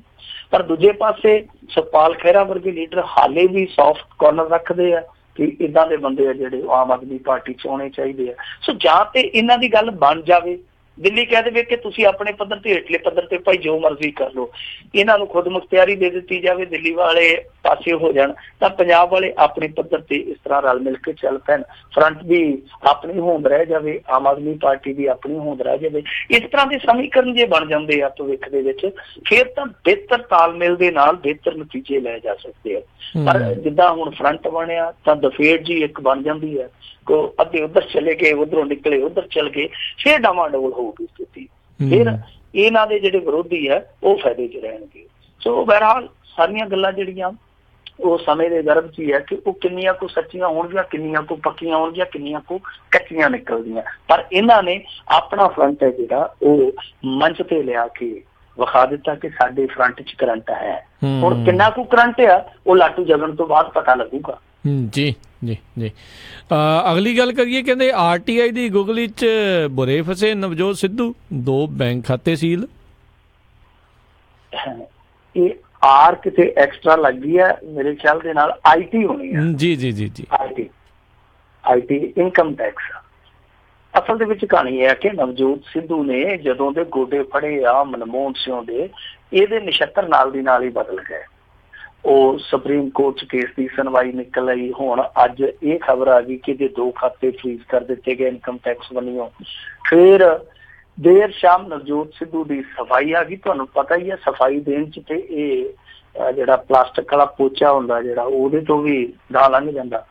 ਪਰ ਦੂਜੇ ਪਾਸੇ ਸੁਖਪਾਲ ਖਹਿਰਾ ਵਰਗੇ ਲੀਡਰ ਹਾਲੇ ਵੀ ਸੌਫਟ ਕਾਰਨਰ ਰੱਖਦੇ ਆ ਕਿ ਇੱਦਾਂ ਦੇ ਬੰਦੇ ਆ ਜਿਹੜੇ ਆਮ ਆਦਮੀ ਪਾਰਟੀ 'ਚ ਆਉਣੇ ਚਾਹੀਦੇ ਆ। ਸੋ ਜਾਂ ਤੇ ਇਹਨਾਂ ਦੀ ਗੱਲ ਬਣ ਜਾਵੇ, ਦਿੱਲੀ ਕਹਿ ਦੇਵੇ ਕਿ ਤੁਸੀਂ ਆਪਣੇ ਪੱਧਰ ਤੇ ਹੇਠਲੇ ਪੱਧਰ ਤੇ ਭਾਈ ਜੋ ਮਰਜ਼ੀ ਕਰ ਲਓ, ਇਹਨਾਂ ਨੂੰ ਖੁਦ ਮੁਖਤਿਆਰੀ ਦੇ ਦਿੱਤੀ ਜਾਵੇ, ਦਿੱਲੀ ਵਾਲੇ ਪਾਸੇ ਹੋ ਜਾਣ, ਤਾਂ ਪੰਜਾਬ ਵਾਲੇ ਆਪਣੇ ਪੱਧਰ ਤੇ ਇਸ ਤਰ੍ਹਾਂ ਰਲ ਮਿਲ ਕੇ ਚੱਲ ਪੈਣ, ਫਰੰਟ ਵੀ ਆਪਣੀ ਹੋਂਦ ਰਹਿ ਜਾਵੇ, ਆਮ ਆਦਮੀ ਪਾਰਟੀ ਦੀ ਆਪਣੀ ਹੋਂਦ ਰਹਿ ਜਾਵੇ। ਇਸ ਤਰ੍ਹਾਂ ਦੇ ਸਮੀਕਰਨ ਜੇ ਬਣ ਜਾਂਦੇ ਆ ਭਵਿੱਖ ਦੇ ਵਿੱਚ, ਫਿਰ ਤਾਂ ਬਿਹਤਰ ਤਾਲਮੇਲ ਦੇ ਨਾਲ ਬਿਹਤਰ ਨਤੀਜੇ ਲੈ ਜਾ ਸਕਦੇ ਆ। ਪਰ ਜਿੱਦਾਂ ਹੁਣ ਫਰੰਟ ਬਣਿਆ ਤਾਂ ਦਫੇੜ ਜੀ ਇੱਕ ਬਣ ਜਾਂਦੀ ਹੈ, ਅੱਧੇ ਉੱਧਰ ਚਲੇ ਗਏ, ਉੱਧਰੋਂ ਨਿਕਲੇ ਉੱਧਰ ਚਲ ਗਏ, ਫਿਰ ਡਾਵਾਡੋਲ ਹੋਊਗੀ ਸਥਿਤੀ, ਫਿਰ ਇਹਨਾਂ ਦੇ ਜਿਹੜੇ ਵਿਰੋਧੀ ਹੈ ਉਹ ਫਾਇਦੇ 'ਚ ਰਹਿਣਗੇ। ਸੋ ਬਹਰਹਾਲ ਸਾਰੀਆਂ ਗੱਲਾਂ ਜਿਹੜੀਆਂ ਉਹ ਸਮੇਂ ਦੇ ਗਰਭ 'ਚ ਹੀ ਹੈ ਕਿ ਉਹ ਕਿੰਨੀਆਂ ਕੁ ਸੱਚੀਆਂ ਹੋਣਗੀਆਂ, ਕਿੰਨੀਆਂ ਕੁ ਪੱਕੀਆਂ ਹੋਣਗੀਆਂ, ਕਿੰਨੀਆਂ ਕੁ ਕੱਚੀਆਂ ਨਿਕਲਦੀਆਂ। ਪਰ ਇਹਨਾਂ ਨੇ ਆਪਣਾ ਫਰੰਟ ਹੈ ਜਿਹੜਾ ਉਹ ਮੰਚ ਤੇ ਲਿਆ ਕੇ ਵਿਖਾ ਦਿੱਤਾ ਕਿ ਸਾਡੇ ਫਰੰਟ 'ਚ ਕਰੰਟ ਹੈ। ਹੁਣ ਕਿੰਨਾ ਕੁ ਕਰੰਟ ਆ ਉਹ ਲਾਟੂ ਜਗਣ ਤੋਂ ਬਾਅਦ ਪਤਾ ਲੱਗੂਗਾ। ਜੀ ਜੀ ਜੀ ਅਗਲੀ ਗੱਲ ਕਰੀਏ, ਕਹਿੰਦੇ RTI ਦੀ ਗੁਗਲੀ 'ਚ ਬੁਰੇ ਫਸੇ ਨਵਜੋਤ ਸਿੱਧੂ, 2 ਬੈਂਕ ਖਾਤੇ ਸੀਲ। ਇਹ ਆਰ ਕਿਤੇ ਐਕਸਟਰਾ ਲੱਗੀ ਹੈ ਮੇਰੇ ਖਿਆਲ ਦੇ ਨਾਲ, IT ਹੋਣੀ ਹੈ। ਜੀ ਜੀ ਜੀ ਜੀ IT ਇਨਕਮ ਟੈਕਸ। ਅਸਲ ਦੇ ਵਿੱਚ ਕਹਾਣੀ ਇਹ ਹੈ ਕਿ ਨਵਜੋਤ ਸਿੱਧੂ ਨੇ ਜਦੋਂ ਦੇ ਗੋਡੇ ਫੜੇ ਆ ਮਨਮੋਹਨ ਸਿੰਘ ਦੇ, ਇਹਦੇ ਨਛੱਤਰ ਨਾਲ ਦੀ ਨਾਲ ਹੀ ਬਦਲ ਗਏ। ਉਹ ਸੁਪਰੀਮ ਕੋਰਟ 'ਚ ਕੇਸ ਦੀ ਸੁਣਵਾਈ ਨਿਕਲ ਆਈ, ਹੁਣ ਅੱਜ ਇਹ ਖਬਰ ਆ ਗਈ ਕਿ ਇਹਦੇ 2 ਖਾਤੇ ਫਰੀਜ਼ ਕਰ ਦਿੱਤੇ ਗਏ ਇਨਕਮ ਟੈਕਸ ਵੱਲੋਂ। ਫਿਰ ਦੇਰ ਸ਼ਾਮ ਨਵਜੋਤ ਸਿੱਧੂ ਦੀ ਸਫਾਈ ਆ ਗਈ। ਤੁਹਾਨੂੰ ਪਤਾ ਹੀ ਹੈ ਸਫਾਈ ਦੇਣ 'ਚ ਤੇ ਇਹ ਜਿਹੜਾ ਪਲਾਸਟਿਕ ਵਾਲਾ ਪੋਚਾ ਹੁੰਦਾ ਜਿਹੜਾ, ਉਹਦੇ ਤੋਂ ਵੀ ਦਾ ਲੰਘ ਜਾਂਦਾ।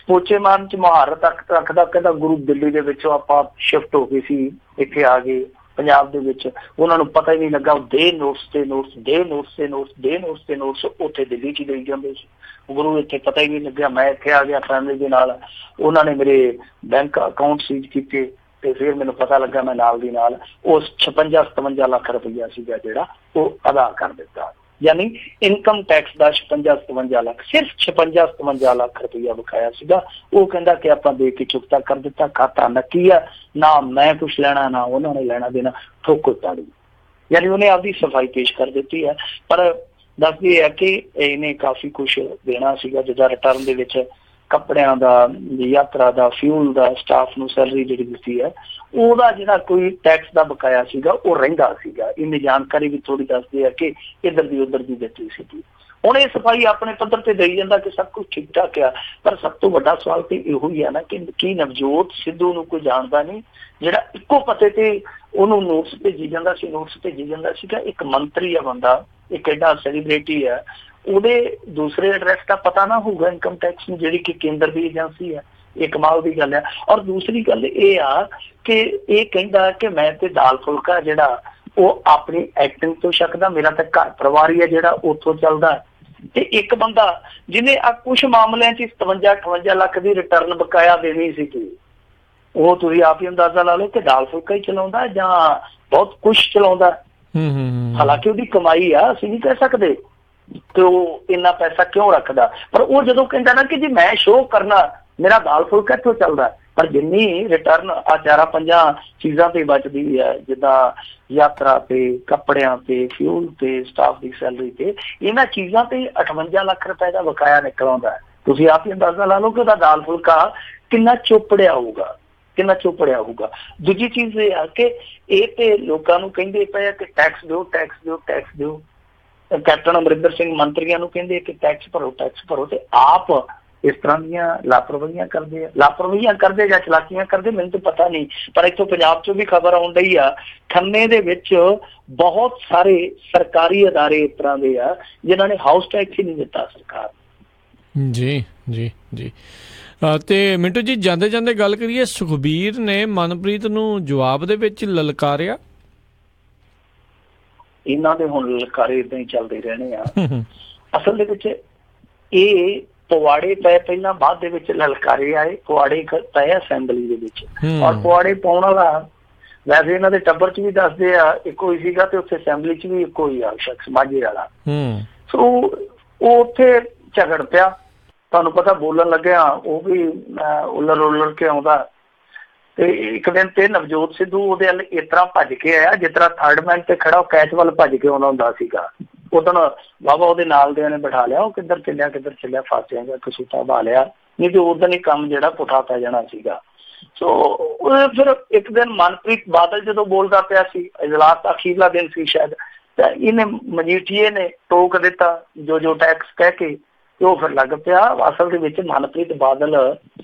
ਪੋਚੇ ਮਾਰਨ 'ਚ ਮੁਹਾਰਤ ਰੱਖਦਾ, ਕਹਿੰਦਾ ਗੁਰੂ ਦਿੱਲੀ ਦੇ ਵਿੱਚੋਂ ਆਪਾਂ ਸ਼ਿਫਟ ਹੋ ਗਏ ਸੀ, ਇੱਥੇ ਆ ਗਏ ਪੰਜਾਬ ਦੇ ਵਿੱਚ, ਉਹਨਾਂ ਨੂੰ ਪਤਾ ਹੀ ਨਹੀਂ ਲੱਗਾ, ਦੇ ਨੋਟਸ ਤੇ ਨੋਟਸ, ਦੇ ਨੋਟਸ ਤੇ ਨੋਟਸ, ਦੇ ਨੋਟਸ ਤੇ ਨੋਟਸ ਉੱਥੇ ਦਿੱਲੀ 'ਚ ਹੀ ਦੇਈ ਜਾਂਦੇ ਸੀ। ਗੁਰੂ ਇੱਥੇ ਪਤਾ ਹੀ ਨਹੀਂ ਲੱਗਿਆ, ਮੈਂ ਇੱਥੇ ਆ ਗਿਆ ਫੈਮਿਲੀ ਦੇ ਨਾਲ, ਉਹਨਾਂ ਨੇ ਮੇਰੇ ਬੈਂਕ ਅਕਾਊਂਟ ਸੀਜ਼ ਕੀਤੇ ਤੇ ਫਿਰ ਮੈਨੂੰ ਪਤਾ ਲੱਗਾ, ਮੈਂ ਨਾਲ ਦੀ ਨਾਲ ਉਸ 56-57 ਲੱਖ ਰੁਪਈਆ ਸੀਗਾ ਜਿਹੜਾ ਉਹ ਅਦਾ ਕਰ ਦਿੱਤਾ। ਯਾਨੀ ਇਨਕਮ ਟੈਕਸ ਦਾ 56-57 ਲੱਖ, ਸਿਰਫ 56-57 ਲੱਖ ਰੁਪਈਆ ਬਕਾਇਆ ਸੀਗਾ। ਉਹ ਕਹਿੰਦਾ ਕਿ ਆਪਾਂ ਦੇ ਕੇ ਚੁਕਤਾ ਕਰ ਦਿੱਤਾ, ਖਾਤਾ ਨੱਕੀ ਆ, ਨਾ ਮੈਂ ਕੁਛ ਲੈਣਾ ਨਾ ਉਹਨਾਂ ਨੇ ਲੈਣਾ ਦੇਣਾ, ਠੋਕੋ ਤਾੜੀ। ਯਾਨੀ ਉਹਨੇ ਆਪਦੀ ਸਫਾਈ ਪੇਸ਼ ਕਰ ਦਿੱਤੀ ਹੈ। ਪਰ ਦੱਸਦੀ ਹੈ ਕਿ ਇਹਨੇ ਕਾਫੀ ਕੁਛ ਦੇਣਾ ਸੀਗਾ, ਜਿੱਦਾਂ ਰਿਟਰਨ ਦੇ ਵਿੱਚ ਕੱਪੜਿਆਂ ਦਾ, ਯਾਤਰਾ ਦਾ, ਫਿਊਲ ਦਾ, ਸਟਾਫ ਨੂੰ ਸੈਲਰੀ ਜਿਹੜੀ ਦਿੱਤੀ ਹੈ, ਉਹਦਾ ਜਿਹੜਾ ਕੋਈ ਟੈਕਸ ਦਾ ਬਕਾਇਆ ਸੀਗਾ ਉਹ ਰਹਿੰਦਾ ਸੀਗਾ। ਇਹਨੇ ਜਾਣਕਾਰੀ ਵੀ ਥੋੜੀ ਦੱਸਦੇ ਆ ਕਿ ਇੱਧਰ ਦੀ ਉੱਧਰ ਦੀ ਦਿੱਤੀ ਸੀਗੀ। ਹੁਣ ਇਹ ਸਫਾਈ ਆਪਣੇ ਪੱਧਰ ਤੇ ਦੇਈ ਜਾਂਦਾ ਕਿ ਸਭ ਕੁਛ ਠੀਕ ਠਾਕ ਆ। ਪਰ ਸਭ ਤੋਂ ਵੱਡਾ ਸਵਾਲ ਤੇ ਇਹੋ ਹੀ ਆ ਨਾ ਕਿ ਕੀ ਨਵਜੋਤ ਸਿੱਧੂ ਨੂੰ ਕੋਈ ਜਾਣਦਾ ਨਹੀਂ, ਜਿਹੜਾ ਇੱਕੋ ਪਤੇ ਤੇ ਉਹਨੂੰ ਨੋਟਸ ਭੇਜੀ ਜਾਂਦਾ ਸੀਗਾ। ਇੱਕ ਮੰਤਰੀ ਆ ਬੰਦਾ, ਇੱਕ ਐਡਾ ਸੈਲੀਬ੍ਰਿਟੀ ਆ, ਉਹਦੇ ਦੂਸਰੇ ਐਡਰੈਸ ਦਾ ਪਤਾ ਨਾ ਹੋਊਗਾ ਇਨਕਮ ਟੈਕਸ ਨੂੰ, ਜਿਹੜੀ ਕਿ ਕੇਂਦਰ ਦੀ ਏਜੰਸੀ ਹੈ। ਇਹ ਕਮਾਲ ਦੀ ਗੱਲ ਹੈ। ਔਰ ਦੂਸਰੀ ਗੱਲ ਇਹ ਆ ਕਿ ਇਹ ਕਹਿੰਦਾ ਕਿ ਮੈਂ ਤੇ ਦਾਲ ਫੁਲਕਾ ਜਿਹੜਾ ਉਹ ਆਪਣੀ ਐਕਟਿੰਗ ਤੋਂ ਛਕਦਾ, ਮੇਰਾ ਤਾਂ ਘਰ ਪਰਿਵਾਰ ਹੀ ਹੈ ਜਿਹੜਾ ਉੱਥੋਂ ਚੱਲਦਾ। ਤੇ ਇੱਕ ਬੰਦਾ ਜਿਹਨੇ ਆ ਕੁਛ ਮਾਮਲਿਆਂ 'ਚ 57-58 ਲੱਖ ਦੀ ਰਿਟਰਨ ਬਕਾਇਆ ਦੇਣੀ ਸੀਗੀ, ਉਹ ਤੁਸੀਂ ਆਪ ਹੀ ਅੰਦਾਜ਼ਾ ਲਾ ਲਓ ਕਿ ਦਾਲ ਫੁਲਕਾ ਹੀ ਚਲਾਉਂਦਾ ਜਾਂ ਬਹੁਤ ਕੁਛ ਚਲਾਉਂਦਾ। ਹਾਲਾਂਕਿ ਉਹਦੀ ਕਮਾਈ ਆ, ਅਸੀਂ ਨਹੀਂ ਕਹਿ ਸਕਦੇ ਕਿ ਉਹ ਇੰਨਾ ਪੈਸਾ ਕਿਉਂ ਰੱਖਦਾ, ਪਰ ਉਹ ਜਦੋਂ ਕਹਿੰਦਾ ਨਾ ਕਿ ਜੀ ਮੈਂ ਸ਼ੋਅ ਕਰਨਾ, ਮੇਰਾ ਦਾਲ ਫੁਲਕਾ ਇੱਥੋਂ ਚੱਲਦਾ, ਪਰ ਜਿੰਨੀ ਰਿਟਰਨ ਆ 4-5 ਚੀਜ਼ਾਂ ਤੇ ਬਚਦੀ ਹੈ, ਜਿੱਦਾਂ ਯਾਤਰਾ ਤੇ, ਕੱਪੜਿਆਂ ਤੇ, ਫਿਊਲ ਤੇ, ਸਟਾਫ ਦੀ ਸੈਲਰੀ ਤੇ, ਇਹਨਾਂ ਚੀਜ਼ਾਂ ਤੇ 58 ਲੱਖ ਰੁਪਏ ਦਾ ਬਕਾਇਆ ਨਿਕਲ ਆਉਂਦਾ। ਤੁਸੀਂ ਆਪ ਹੀ ਅੰਦਾਜ਼ਾ ਲਾ ਲਓ ਕਿ ਉਹਦਾ ਦਾਲ ਫੁਲਕਾ ਕਿੰਨਾ ਚੋਪੜਿਆ ਹੋਊਗਾ, ਕਿੰਨਾ ਚੋਪੜਿਆ ਹੋਊਗਾ। ਦੂਜੀ ਚੀਜ਼ ਇਹ ਆ ਕਿ ਇਹ ਤੇ ਲੋਕਾਂ ਨੂੰ ਕਹਿੰਦੇ ਪਏ ਆ ਕਿ ਟੈਕਸ ਦਿਓ, ਟੈਕਸ ਦਿਓ, ਟੈਕਸ ਦਿਓ। ਕੈਪਟਨ ਅਮਰਿੰਦਰ ਸਿੰਘ ਮੰਤਰੀਆਂ ਨੂੰ ਕਹਿੰਦੇ ਕਿ ਟੈਕਸ ਭਰੋ, ਟੈਕਸ ਭਰੋ, ਤੇ ਆਪ ਇਸ ਤਰ੍ਹਾਂ ਦੀਆਂ ਲਾਪਰਵਾਹੀਆਂ ਕਰਦੇ ਆ। ਲਾਪਰਵਾਹੀਆਂ ਕਰਦੇ ਜਾਂ ਚਲਾਕੀਆਂ ਕਰਦੇ ਮੈਨੂੰ ਤਾਂ ਪਤਾ ਨਹੀਂ, ਪਰ ਇੱਥੋਂ ਪੰਜਾਬ 'ਚੋਂ ਵੀ ਖਬਰ ਆਉਣ ਡਈ ਆ, ਖੰਨੇ ਦੇ ਵਿੱਚ ਬਹੁਤ ਸਾਰੇ ਸਰਕਾਰੀ ਅਦਾਰੇ ਇਸ ਤਰ੍ਹਾਂ ਦੇ ਆ ਜਿਨ੍ਹਾਂ ਨੇ ਹਾਊਸ ਟੈਕਸ ਹੀ ਨਹੀਂ ਦਿੱਤਾ ਸਰਕਾਰ। ਜੀ ਜੀ ਜੀ। ਤੇ ਮਿੰਟੂ ਜੀ, ਜਾਂਦੇ ਜਾਂਦੇ ਗੱਲ ਕਰੀਏ, ਸੁਖਬੀਰ ਨੇ ਮਨਪ੍ਰੀਤ ਨੂੰ ਜਵਾਬ ਦੇ ਵਿੱਚ ਲਲਕਾਰਿਆ। ਇਹਨਾਂ ਦੇ ਹੁਣ ਲਲਕਾਰੇ ਏਦਾਂ ਹੀ ਚੱਲਦੇ ਰਹਿਣੇ ਆ। ਅਸਲ ਦੇ ਵਿੱਚ ਇਹ ਪਵਾੜੇ ਪਏ ਪਹਿਲਾਂ, ਬਾਅਦ ਦੇ ਵਿੱਚ ਲਲਕਾਰੇ ਆਏ। ਪਵਾੜੇ ਪਏ ਅਸੈਂਬਲੀ ਦੇ ਵਿੱਚ, ਔਰ ਪਵਾੜੇ ਪਾਉਣ ਵਾਲਾ ਵੈਸੇ ਇਹਨਾਂ ਦੇ ਟੱਬਰ 'ਚ ਵੀ ਦੱਸਦੇ ਆ ਇੱਕੋ ਹੀ ਸੀਗਾ, ਤੇ ਉੱਥੇ ਅਸੈਂਬਲੀ 'ਚ ਵੀ ਇੱਕੋ ਹੀ ਆ ਸ਼ਖਸ, ਮਾਝੇ ਵਾਲਾ। ਸੋ ਉਹ ਉੱਥੇ ਝਗੜ ਪਿਆ। ਤੁਹਾਨੂੰ ਪਤਾ, ਬੋਲਣ ਲੱਗਿਆ ਉਹ ਵੀ ਉਲਰ ਉਲਰ ਕੇ ਆਉਂਦਾ। ਤੇ ਇੱਕ ਦਿਨ ਤੇ ਨਵਜੋਤ ਸਿੱਧੂ ਉਹਦੇ ਵੱਲ ਇਸ ਤਰ੍ਹਾਂ ਭੱਜ ਕੇ ਆਇਆ ਜਿਸ ਤਰ੍ਹਾਂ ਥਰਡ ਮੈਨ ਤੇ ਖੜਾ ਉਹ ਕੈਚ ਵੱਲ ਭੱਜ ਕੇ ਆਉਂਦਾ ਹੁੰਦਾ ਸੀਗਾ। ਉਦੋਂ ਬਾਬਾ ਉਹਦੇ ਨਾਲ ਦਿਆਂ ਨੇ ਬਿਠਾ ਲਿਆ, ਉਹ ਕਿੱਧਰ ਚੱਲਿਆ, ਫਸ ਜਾਏਗਾ, ਕਸੂਤਾ ਬਹਾ ਲਿਆ, ਨਹੀਂ ਤੇ ਉਦੋਂ ਹੀ ਕੰਮ ਜਿਹੜਾ ਪੁੱਠਾ ਪੈ ਜਾਣਾ ਸੀਗਾ। ਸੋ ਫਿਰ ਇੱਕ ਦਿਨ ਮਨਪ੍ਰੀਤ ਬਾਦਲ ਜਦੋਂ ਬੋਲਦਾ ਪਿਆ ਸੀ, ਇਜਲਾਸ ਦਾ ਅਖੀਰਲਾ ਦਿਨ ਸੀ ਸ਼ਾਇਦ, ਤਾਂ ਇਹਨੇ ਮਜੀਠੀਏ ਨੇ ਟੋਕ ਦਿੱਤਾ ਜੋ ਟੈਕਸ ਕਹਿ ਕੇ, ਤੇ ਉਹ ਫਿਰ ਲੱਗ ਪਿਆ। ਅਸਲ ਦੇ ਵਿੱਚ ਮਨਪ੍ਰੀਤ ਬਾਦਲ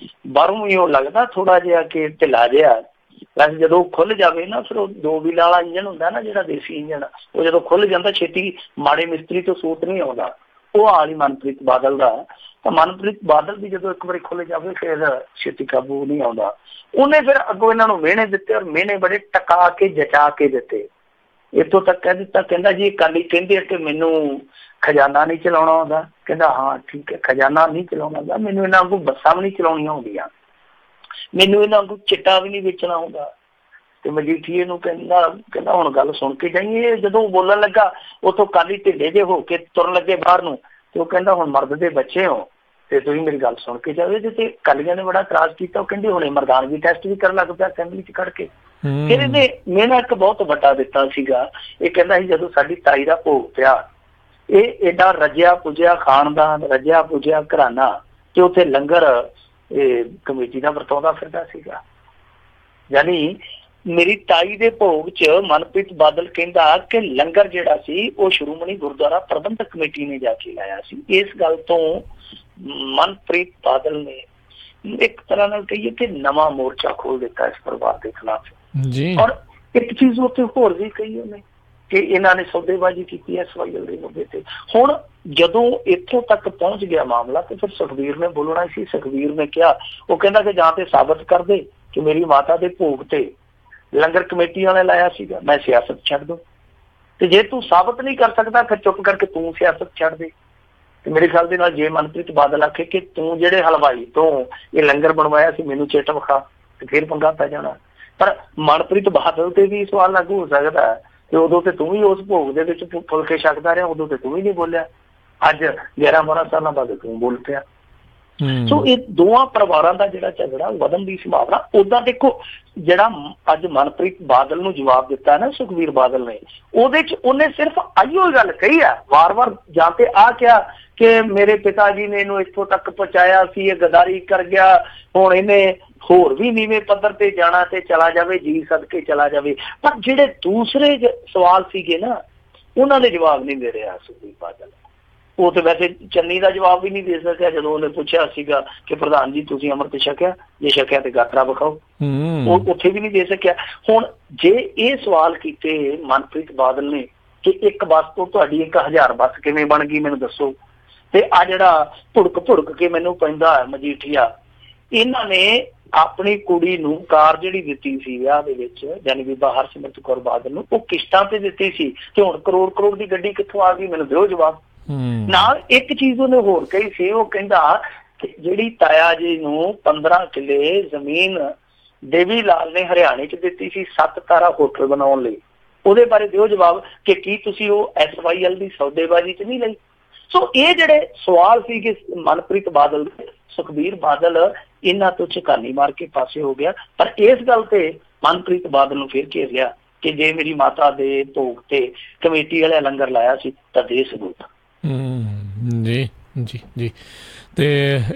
ਬਾਹਰੋਂ ਹੀ ਉਹ ਲੱਗਦਾ ਥੋੜਾ ਜਿਹਾ ਕਿ ਢਿੱਲਾ ਜਿਹਾ, ਵੈਸੇ ਜਦੋਂ ਖੁੱਲ ਜਾਵੇ ਨਾ, ਫਿਰ ਉਹ 2 ਵੀਲ ਵਾਲਾ ਇੰਜਨ ਹੁੰਦਾ ਨਾ ਜਿਹੜਾ ਦੇਸੀ ਇੰਜਨ, ਉਹ ਜਦੋਂ ਖੁੱਲ ਜਾਂਦਾ ਛੇਤੀ ਮਾੜੇ ਮਿਸਤਰੀ ਤੋਂ ਸੂਤ ਨਹੀਂ ਆਉਂਦਾ, ਉਹ ਹਾਲ ਹੀ ਮਨਪ੍ਰੀਤ ਬਾਦਲ ਦਾ। ਤਾਂ ਮਨਪ੍ਰੀਤ ਬਾਦਲ ਵੀ ਜਦੋਂ ਇੱਕ ਵਾਰੀ ਖੁੱਲ ਜਾਵੇ ਫਿਰ ਛੇਤੀ ਕਾਬੂ ਨਹੀਂ ਆਉਂਦਾ। ਉਹਨੇ ਫਿਰ ਅੱਗੋਂ ਇਹਨਾਂ ਨੂੰ ਮਿਹਣੇ ਦਿੱਤੇ, ਔਰ ਮਿਹਣੇ ਬੜੇ ਟਕਾ ਕੇ ਜਚਾ ਕੇ ਦਿੱਤੇ। ਇੱਥੋਂ ਤੱਕ ਕਹਿ ਦਿੱਤਾ, ਕਹਿੰਦਾ ਜੀ ਅਕਾਲੀ ਕਹਿੰਦੇ ਆ ਕਿ ਮੈਨੂੰ ਖਜ਼ਾਨਾ ਨਹੀਂ ਚਲਾਉਣਾ ਆਉਂਦਾ। ਕਹਿੰਦਾ ਹਾਂ ਠੀਕ ਹੈ, ਖਜ਼ਾਨਾ ਨਹੀਂ ਚਲਾਉਣਾ ਆਉਂਦਾ, ਮੈਨੂੰ ਇਹਨਾਂ ਵਾਂਗੂ ਬੱਸਾਂ ਵੀ ਨਹੀਂ ਚਲਾਉਣੀਆਂ ਆਉਂਦੀਆਂ, ਮੈਨੂੰ ਇਹਨਾਂ ਵਾਂਗੂ ਚਿੱਟਾ ਵੀ ਨਹੀਂ ਵੇਚਣਾ ਆਉਂਦਾ। ਤੇ ਮਜੀਠੀਏ ਨੂੰ ਕਹਿੰਦਾ ਹੁਣ ਗੱਲ ਸੁਣ ਕੇ ਜਾਈਏ। ਜਦੋਂ ਉਹ ਬੋਲਣ ਲੱਗਾ, ਉੱਥੋਂ ਕਾਲੀ ਢਿੱਲੇ ਜਿਹੇ ਹੋ ਕੇ ਤੁਰਨ ਲੱਗੇ ਬਾਹਰ ਨੂੰ, ਤੇ ਉਹ ਕਹਿੰਦਾ ਹੁਣ ਮਰਦ ਦੇ ਬੱਚੇ ਹੋ ਤੇ ਤੁਸੀਂ ਮੇਰੀ ਗੱਲ ਸੁਣ ਕੇ ਜਾਵੇ। ਤੇ ਕਾਲੀਆਂ ਨੇ ਬੜਾ ਇਤਰਾਜ਼ ਕੀਤਾ, ਉਹ ਕਹਿੰਦੇ ਹੁਣੇ ਮਰਦਾਨਗੀ ਟੈਸਟ ਵੀ ਕਰਨ ਲੱਗ ਪਿਆ ਅਸੈਂਬਲੀ 'ਚ ਖੜ ਕੇ। ਫਿਰ ਇਹਨੇ ਮੈਨੂੰ ਇੱਕ ਬਹੁਤ ਵੱਡਾ ਦਿੱਤਾ ਸੀਗਾ। ਇਹ ਕਹਿੰਦਾ ਸੀ ਜਦੋਂ ਸਾਡੀ ਤਾਈ ਦਾ ਭੋਗ ਪਿਆ, ਇਹ ਏਡਾ ਰੱਜਿਆ ਪੁੱਜਿਆ ਖਾਨਦਾਨ, ਰੱਜਿਆ ਪੁੱਜਿਆ ਘਰਾਨਾ, ਤੇ ਉੱਥੇ ਲੰਗਰ ਇਹ ਕਮੇਟੀ ਦਾ ਵਰਤਾਉਂਦਾ ਫਿਰਦਾ ਸੀਗਾ। ਯਾਨੀ ਮੇਰੀ ਤਾਈ ਦੇ ਭੋਗ 'ਚ ਮਨਪ੍ਰੀਤ ਬਾਦਲ ਕਹਿੰਦਾ ਕਿ ਲੰਗਰ ਜਿਹੜਾ ਸੀ ਉਹ ਸ਼੍ਰੋਮਣੀ ਗੁਰਦੁਆਰਾ ਪ੍ਰਬੰਧਕ ਕਮੇਟੀ ਨੇ ਜਾ ਕੇ ਲਾਇਆ ਸੀ। ਇਸ ਗੱਲ ਤੋਂ ਮਨਪ੍ਰੀਤ ਬਾਦਲ ਨੇ ਇੱਕ ਤਰ੍ਹਾਂ ਨਾਲ ਕਹੀਏ ਕਿ ਨਵਾਂ ਮੋਰਚਾ ਖੋਲ ਦਿੱਤਾ ਇਸ ਪਰਿਵਾਰ ਦੇ ਖਿਲਾਫ। ਔਰ ਇੱਕ ਚੀਜ਼ ਉੱਥੇ ਹੋਰ ਵੀ ਕਹੀ ਉਹਨੇ ਕਿ ਇਹਨਾਂ ਨੇ ਸੌਦੇਬਾਜ਼ੀ ਕੀਤੀ ਹੈ ਸਵਾਈਅਲ ਦੇ ਮੁੱਦੇ ਤੇ। ਹੁਣ ਜਦੋਂ ਇੱਥੋਂ ਤੱਕ ਪਹੁੰਚ ਗਿਆ ਮਾਮਲਾ, ਤੇ ਫਿਰ ਸੁਖਬੀਰ ਨੇ ਬੋਲਣਾ ਸੀ। ਸੁਖਬੀਰ ਨੇ ਕਿਹਾ, ਉਹ ਕਹਿੰਦਾ ਕਿ ਜਾਂ ਤੇ ਸਾਬਤ ਕਰ ਦੇ ਕਿ ਮੇਰੀ ਮਾਤਾ ਦੇ ਭੋਗ ਤੇ ਲੰਗਰ ਕਮੇਟੀ ਵਾਲੇ ਲਾਇਆ ਸੀਗਾ, ਮੈਂ ਸਿਆਸਤ ਛੱਡ ਦੂੰ, ਤੇ ਜੇ ਤੂੰ ਸਾਬਤ ਨਹੀਂ ਕਰ ਸਕਦਾ ਫਿਰ ਚੁੱਪ ਕਰਕੇ ਤੂੰ ਸਿਆਸਤ ਛੱਡ ਦੇ। ਤੇ ਮੇਰੇ ਖਿਆਲ ਦੇ ਨਾਲ ਜੇ ਮਨਪ੍ਰੀਤ ਬਾਦਲ ਆਖੇ ਕਿ ਤੂੰ ਜਿਹੜੇ ਹਲਵਾਈ ਤੋਂ ਇਹ ਲੰਗਰ ਬਣਵਾਇਆ ਸੀ ਮੈਨੂੰ ਚਿੱਟ ਵਿਖਾ, ਤੇ ਫਿਰ ਪੰਗਾ ਪੈ ਜਾਣਾ। ਪਰ ਮਨਪ੍ਰੀਤ ਬਾਦਲ ਤੇ ਵੀ ਸਵਾਲ ਲਾਗੂ ਹੋ ਸਕਦਾ ਤੇ ਉਦੋਂ ਤੇ ਤੂੰ ਵੀ ਉਸ ਭੋਗ ਦੇ ਵਿੱਚ ਫੁਲਕੇ ਛਕਦਾ ਰਿਹਾ, ਉਦੋਂ ਤੇ ਤੂੰ ਵੀ ਨਹੀਂ ਬੋਲਿਆ, ਅੱਜ 11-12 ਸਾਲਾਂ ਬਾਅਦ ਤੂੰ ਬੋਲ ਪਿਆ। ਸੋ ਇਹ ਦੋਵਾਂ ਪਰਿਵਾਰਾਂ ਦਾ ਜਿਹੜਾ ਝਗੜਾ ਵਧਣ ਦੀ ਸੰਭਾਵਨਾ। ਓਦਾਂ ਦੇਖੋ, ਜਿਹੜਾ ਅੱਜ ਮਨਪ੍ਰੀਤ ਬਾਦਲ ਨੂੰ ਜਵਾਬ ਦਿੱਤਾ ਨਾ ਸੁਖਬੀਰ ਬਾਦਲ ਨੇ, ਉਹਦੇ ਚ ਉਹਨੇ ਸਿਰਫ ਆਈਓ ਗੱਲ ਕਹੀ ਆ, ਵਾਰ-ਵਾਰ ਜਾਂ ਤੇ ਆ ਕਿਹਾ ਕਿ ਮੇਰੇ ਪਿਤਾ ਜੀ ਨੇ ਇਹਨੂੰ ਇੱਥੋਂ ਤੱਕ ਪਹੁੰਚਾਇਆ ਸੀ, ਇਹ ਗਦਾਰੀ ਕਰ ਗਿਆ, ਹੁਣ ਇਹਨੇ ਹੋਰ ਵੀ ਨੀਵੇਂ ਪੱਧਰ ਤੇ ਜਾਣਾ ਤੇ ਚਲਾ ਜਾਵੇ, ਜੀ ਸਦਕੇ ਚਲਾ ਜਾਵੇ। ਪਰ ਜਿਹੜੇ ਦੂਸਰੇ ਸਵਾਲ ਸੀਗੇ ਨਾ, ਉਹਨਾਂ ਦੇ ਜਵਾਬ ਨਹੀਂ ਦੇ ਰਿਹਾ ਸੁਖਬੀਰ ਬਾਦਲ। ਉਹ ਤੇ ਵੈਸੇ ਚੰਨੀ ਦਾ ਜਵਾਬ ਵੀ ਨਹੀਂ ਦੇ ਸਕਿਆ ਜਦੋਂ ਉਹਨੇ ਪੁੱਛਿਆ ਸੀਗਾ ਕਿ ਪ੍ਰਧਾਨ ਜੀ ਤੁਸੀਂ ਅੰਮ੍ਰਿਤ ਛਕਿਆ, ਜੇ ਛਕਿਆ ਤੇ ਗਾਤਰਾ ਵਿਖਾਓ, ਉਹ ਉੱਥੇ ਵੀ ਨਹੀਂ ਦੇ ਸਕਿਆ। ਹੁਣ ਜੇ ਇਹ ਸਵਾਲ ਕੀਤੇ ਮਨਪ੍ਰੀਤ ਬਾਦਲ ਨੇ ਕਿ ਇੱਕ ਬੱਸ ਤੋਂ ਤੁਹਾਡੀ 1000 ਬੱਸ ਕਿਵੇਂ ਬਣ ਗਈ ਮੈਨੂੰ ਦੱਸੋ, ਤੇ ਆ ਜਿਹੜਾ ਭੁੜਕ ਕੇ ਮੈਨੂੰ ਪੈਂਦਾ ਮਜੀਠੀਆ, ਇਹਨਾਂ ਨੇ ਆਪਣੀ ਕੁੜੀ ਨੂੰ ਕਾਰ ਜਿਹੜੀ ਦਿੱਤੀ ਸੀ ਵਿਆਹ ਦੇ ਵਿੱਚ, ਯਾਨੀ ਬੀਬਾ ਹਰਸਿਮਰਤ ਕੌਰ ਬਾਦਲ ਨੂੰ, ਉਹ ਕਿਸ਼ਤਾਂ ਤੇ ਦਿੱਤੀ ਸੀ, ਤੇ ਹੁਣ ਕਰੋੜ ਦੀ ਗੱਡੀ ਕਿੱਥੋਂ ਆ ਗਈ, ਮੈਨੂੰ ਦਿਓ ਜਵਾਬ। ਨਾਲ ਇੱਕ ਚੀਜ਼ ਉਹਨੇ ਹੋਰ ਕਹੀ ਸੀ, ਉਹ ਕਹਿੰਦਾ ਕਿ ਜਿਹੜੀ ਤਾਇਆ ਜੀ ਨੂੰ 15 ਕਿੱਲੇ ਜ਼ਮੀਨ ਦੇਵੀ ਲਾਲ ਨੇ ਹਰਿਆਣੇ 'ਚ ਦਿੱਤੀ ਸੀ 7 ਤਾਰਾ ਹੋਟਲ ਬਣਾਉਣ ਲਈ, ਉਹਦੇ ਬਾਰੇ ਦਿਓ ਜਵਾਬ ਕਿ ਕੀ ਤੁਸੀਂ ਉਹ SYL ਦੀ ਸੌਦੇਬਾਜ਼ੀ 'ਚ ਨਹੀਂ ਲਈ। ਸੋ ਇਹ ਜਿਹੜੇ ਸਵਾਲ ਸੀ ਕਿ ਮਨਪ੍ਰੀਤ ਬਾਦਲ, ਸੁਖਬੀਰ ਬਾਦਲ ਇਹਨਾਂ ਤੋਂ ਝਕਾਨੀ ਮਾਰ ਕੇ ਪਾਸੇ ਹੋ ਗਿਆ, ਪਰ ਇਸ ਗੱਲ ਤੇ ਮਨਪ੍ਰੀਤ ਬਾਦਲ ਨੂੰ ਫਿਰ ਘੇਰ ਲਿਆ ਕਿ ਜੇ ਮੇਰੀ ਮਾਤਾ ਦੇ ਭੋਗ ਤੇ ਕਮੇਟੀ ਵਾਲਿਆਂ ਲੰਗਰ ਲਾਇਆ ਸੀ ਤਾਂ ਦੇ ਸਬੂਤ। ਜੀ ਜੀ ਜੀ, ਤੇ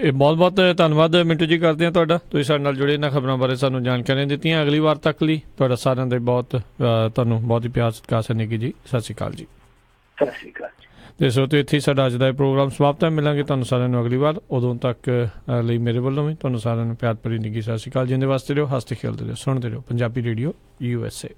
ਇਹ ਬਹੁਤ ਬਹੁਤ ਧੰਨਵਾਦ ਮਿੰਟੂ ਜੀ ਕਰਦੇ ਹਾਂ ਤੁਹਾਡਾ, ਤੁਸੀਂ ਸਾਡੇ ਨਾਲ ਜੁੜੇ ਇਹਨਾਂ ਖਬਰਾਂ ਬਾਰੇ ਸਾਨੂੰ ਜਾਣਕਾਰੀਆਂ ਦਿੱਤੀਆਂ। ਅਗਲੀ ਵਾਰ ਤੱਕ ਲਈ ਤੁਹਾਡਾ ਸਾਰਿਆਂ ਦੇ ਤੁਹਾਨੂੰ ਬਹੁਤ ਹੀ ਪਿਆਰ ਸਤਿਕਾਰ ਸਨੇਗੀ ਜੀ। ਸਤਿ ਸ਼੍ਰੀ ਅਕਾਲ ਜੀ। ਸਤਿ ਸ਼੍ਰੀ ਅਕਾਲ। ਤੇ ਸੋ ਤੇ ਇੱਥੇ ਸਾਡਾ ਅੱਜ ਦਾ ਇਹ ਪ੍ਰੋਗਰਾਮ ਸਮਾਪਤ ਹੈ। ਮਿਲਾਂਗੇ ਤੁਹਾਨੂੰ ਸਾਰਿਆਂ ਨੂੰ ਅਗਲੀ ਵਾਰ। ਉਦੋਂ ਤੱਕ ਲਈ ਮੇਰੇ ਵੱਲੋਂ ਵੀ ਤੁਹਾਨੂੰ ਸਾਰਿਆਂ ਨੂੰ ਪਿਆਰ ਭਰੀ ਨਿੱਘੀ ਸਤਿ ਸ਼੍ਰੀ ਅਕਾਲ। ਜਿੰਦੇ ਵਾਸਤੇ ਰਹੋ, ਹੱਸਦੇ ਖੇਡਦੇ ਰਹੋ, ਸੁਣਦੇ ਰਹੋ ਪੰਜਾਬੀ ਰੇਡੀਓ USA।